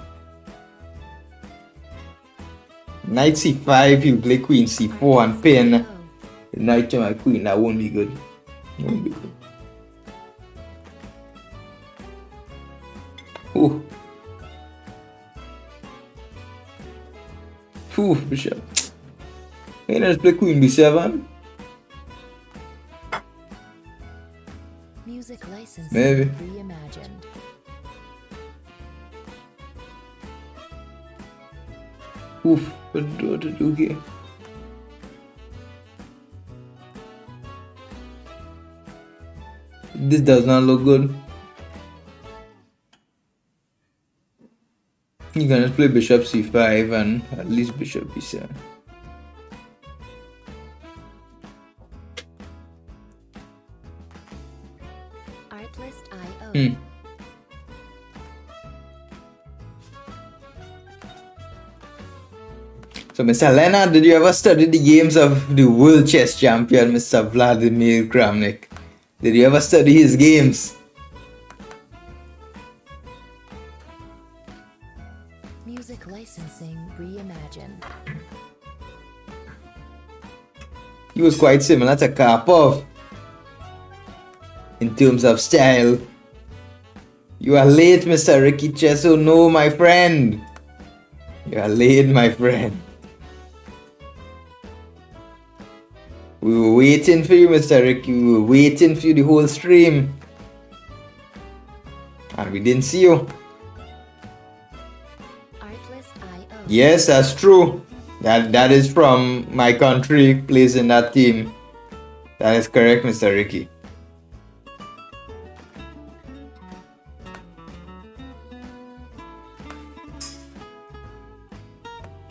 Knight c5, he'll play queen c4 and pin the knight to my queen. That won't be good. Won't be good. Ooh. Ooh, bishop. Hey, let's play queen b7. Music licensing Maybe. reimagined. Oof, what to do here? This does not look good. You can just play bishop c5 and at least bishop b7. Artlist.io. So, Mr. Leonard, did you ever study the games of the world chess champion, Mr. Vladimir Kramnik? Did you ever study his games? Music licensing reimagined. He was quite similar to Karpov in terms of style. You are late, Mr. Ricky Chesso. No, my friend. You are late, my friend. We were waiting for you, Mr. Ricky. We were waiting for you the whole stream. And we didn't see you. Artlist.io. Yes, that's true. That is from my country, plays in that team. That is correct, Mr. Ricky.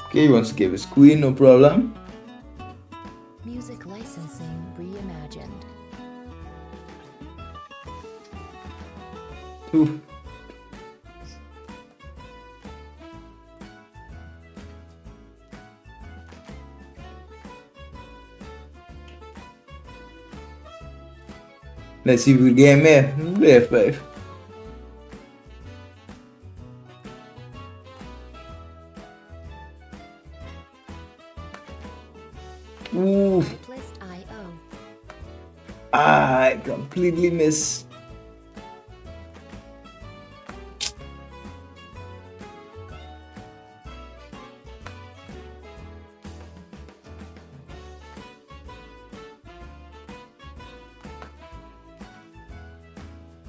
Okay, he wants to give his queen, no problem. Music licensing reimagined. Ooh. Let's see if we get here. Play F5. Ooh. Artlist.io. I completely miss.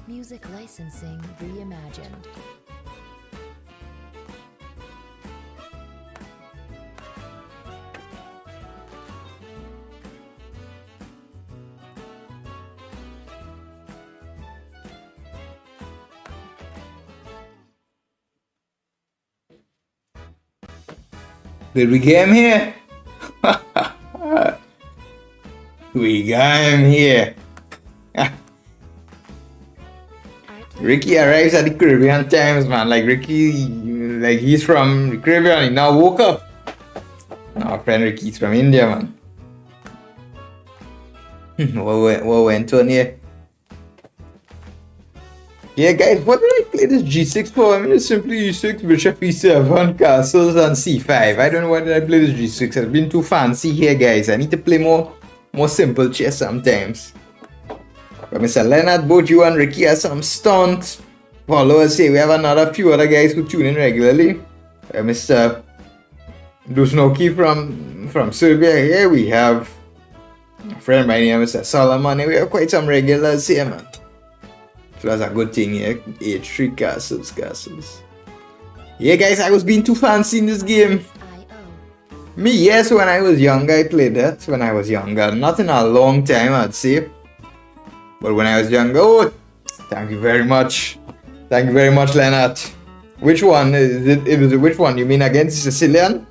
Music licensing reimagined. Did we get him here? We got him here. Ricky arrives at the Caribbean times, man. Like Ricky, like he's from the Caribbean. He now woke up. Our friend Ricky's from India, man. what went on here? Yeah, guys, what did I play this g6 for? I mean, it's simply e6, bishop e7, castles, and c5. I don't know why did I play this g6. It's been too fancy here, guys. I need to play more simple chess sometimes. But Mr. Leonard, both you and Ricky are some stunt followers here. We have another few other guys who tune in regularly. Mr. Dusnoki from Serbia. Here we have a friend by name Mr. Solomon. We have quite some regulars here, man. So that's a good thing here. H3 castles. Yeah, guys, I was being too fancy in this game. List IO. Me, yes, when I was younger, I played that. When I was younger. Not in a long time, I'd say. But when I was younger, oh, thank you very much. Thank you very much, Leonard. Which one? Which one? You mean against Sicilian?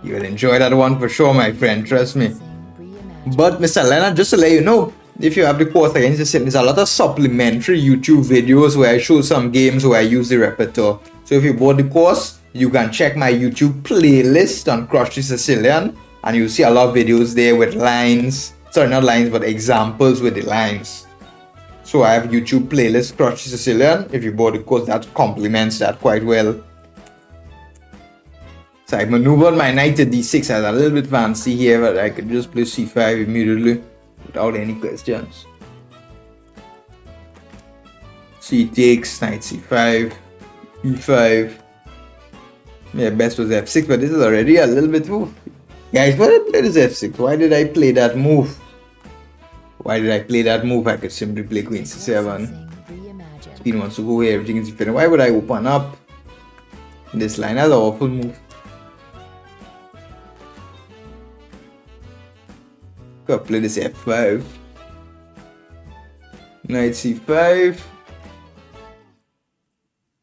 You will enjoy that one for sure, my friend. Trust me. Reimagined. But Mr. Leonard, just to let you know, if you have the course against Sicilian, there's a lot of supplementary YouTube videos where I show some games where I use the repertoire. So if you bought the course, you can check my YouTube playlist on Crush the Sicilian, and you'll see a lot of videos there with lines. Sorry, not lines, but examples with the lines. So I have YouTube playlist Crush the Sicilian. If you bought the course, that complements that quite well. So I maneuvered my knight to d6. I was a little bit fancy here, but I could just play c5 immediately without any questions. C takes, knight c5, e5. Yeah, best was f6, but this is already a little bit move. Guys, why did I play this f6? Why did I play that move? Why did I play that move? I could simply play queen c7. Licensing reimagined. Queen wants to go here, everything is different. Why would I open up this line? That's an awful move. Could play this f5. Knight c5.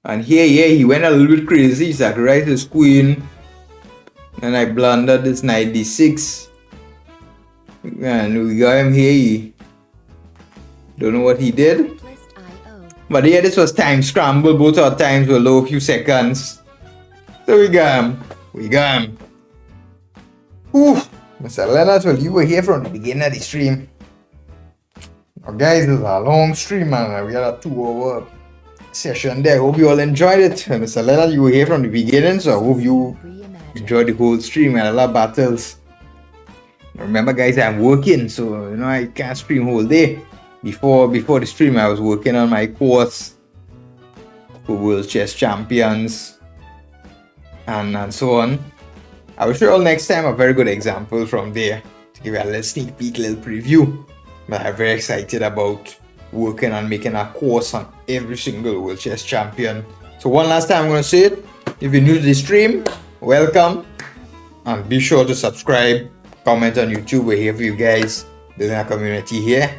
And here, he went a little bit crazy. He sacrificed his queen. And I blundered this knight d6. And we got him here. Don't know what he did. List IO. But yeah, this was time scramble. Both our times were low, few seconds. So we got him. Ooh, Mr. Leonard, well, you were here from the beginning of the stream. Now, guys, this is a long stream, man. We had a 2-hour session there. I hope you all enjoyed it. And Mr. Leonard, you were here from the beginning, so I hope you Reimagined. enjoyed the whole stream. We had a lot of battles. Remember, guys, I'm working, so I can't stream whole day. Before the stream, I was working on my course for World Chess Champions and so on. I will show you all next time a very good example from there to give you a little sneak peek, little preview. But I'm very excited about working on making a course on every single World Chess Champion. So one last time I'm going to say it. If you're new to the stream, welcome. And be sure to subscribe, comment on YouTube. We're here for you guys, building a community here.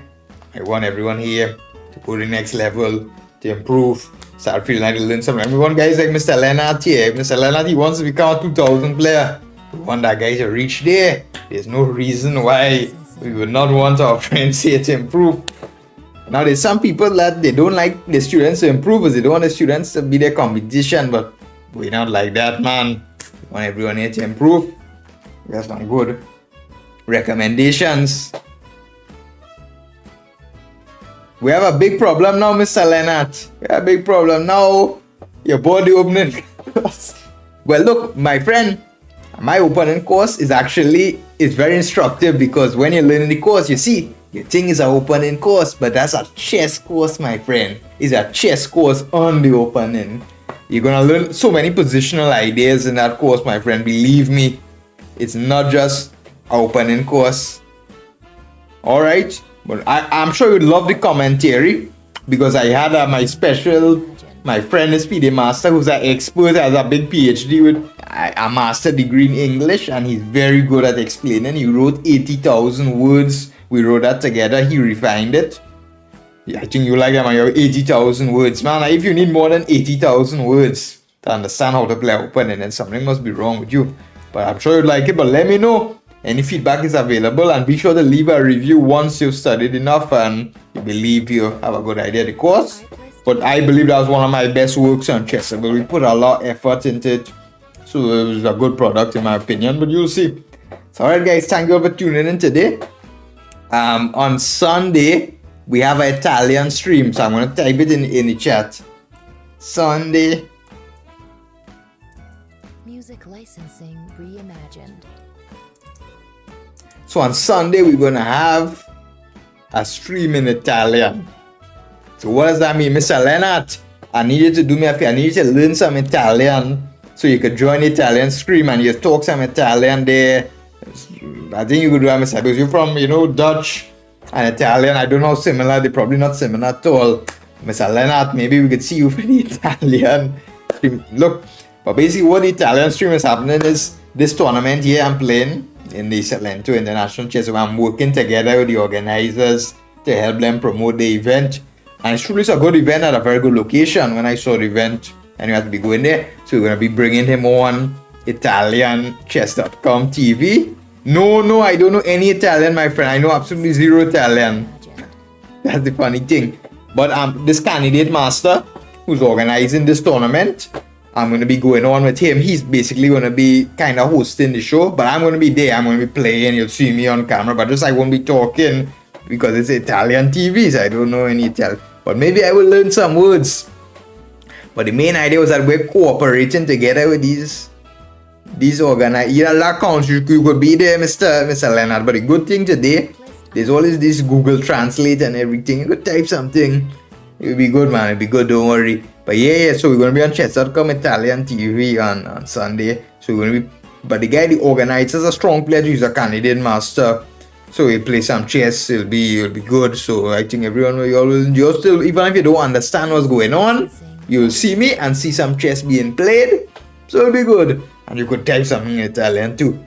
I want everyone here to go to the next level, to improve, start feeling like to learn something. We want guys like Mr. Leonard here. Mr. Leonard, he wants to become a 2000 player. We want that guy to reach there. There's no reason why we would not want our friends here to improve. Now, there's some people that they don't like the students to improve because they don't want the students to be their competition, but we're not like that, man. We want everyone here to improve. We have some good recommendations. We have a big problem now, Mr. Leonard. We have a big problem now. Your body opening. Well, look, my friend, my opening course is very instructive because when you're learning the course, you see, you think it's an opening course, but that's a chess course, my friend. It's a chess course on the opening. You're gonna learn so many positional ideas in that course, my friend. Believe me, it's not just an opening course. Alright? But I'm sure you'd love the commentary because I had my friend is PD Master, who's an expert, has a big PhD with a master degree in English, and he's very good at explaining. He wrote 80,000 words. We wrote that together. He refined it. Yeah, I think you like that, man. You have 80,000 words, man. If you need more than 80,000 words to understand how to play opening, then something must be wrong with you. But I'm sure you'd like it. But let me know. Any feedback is available, and be sure to leave a review once you've studied enough and you believe you have a good idea of the course. But I believe that was one of my best works on Chessable. We put a lot of effort into it, so it was a good product in my opinion, but you'll see. So alright guys, thank you for tuning in today. On Sunday, we have an Italian stream, so I'm going to type it in the chat. Sunday. Music licensing reimagined. So on Sunday, we're going to have a stream in Italian. So what does that mean? Mr. Leonard, I need you to do me a favor. I need you to learn some Italian so you could join the Italian stream and you talk some Italian there. I think you could do that, Mr. Because you're from, Dutch, and Italian. I don't know how similar. They're probably not similar at all. Mr. Leonard, maybe we could see you for the Italian stream. Look, but basically what the Italian stream is happening is this tournament here I'm playing in the Salento International Chess, where I'm working together with the organizers to help them promote the event. And it's truly a good event at a very good location. When I saw the event, and you have to be going there, so we're going to be bringing him on ItalianChess.com TV. No, I don't know any Italian, my friend. I know absolutely zero Italian. Imagined. That's the funny thing. But this candidate master who's organizing this tournament, I'm going to be going on with him. He's basically going to be kind of hosting the show, but I'm going to be there. I'm going to be playing. You'll see me on camera, but just I won't be talking because it's Italian TV, so I don't know any Italian. But maybe I will learn some words. But the main idea was that we're cooperating together with these organizers. Yeah, that counts. You could be there, Mr. Leonard. But the good thing today, there's always this Google Translate and everything. You could type something. It'll be good, man. It'll be good. Don't worry. But yeah. So we're gonna be on chess.com Italian TV on Sunday. So we're gonna be. But the organizer, is a strong player. He's a candidate master. So he'll play some chess. It'll be good. So I think everyone will enjoy. Still, even if you don't understand what's going on, you'll see me and see some chess being played. So it'll be good. And you could type something in Italian too.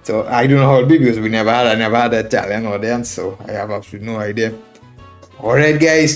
So I don't know how it'll be because I never had an Italian audience, so I have absolutely no idea. Alright guys.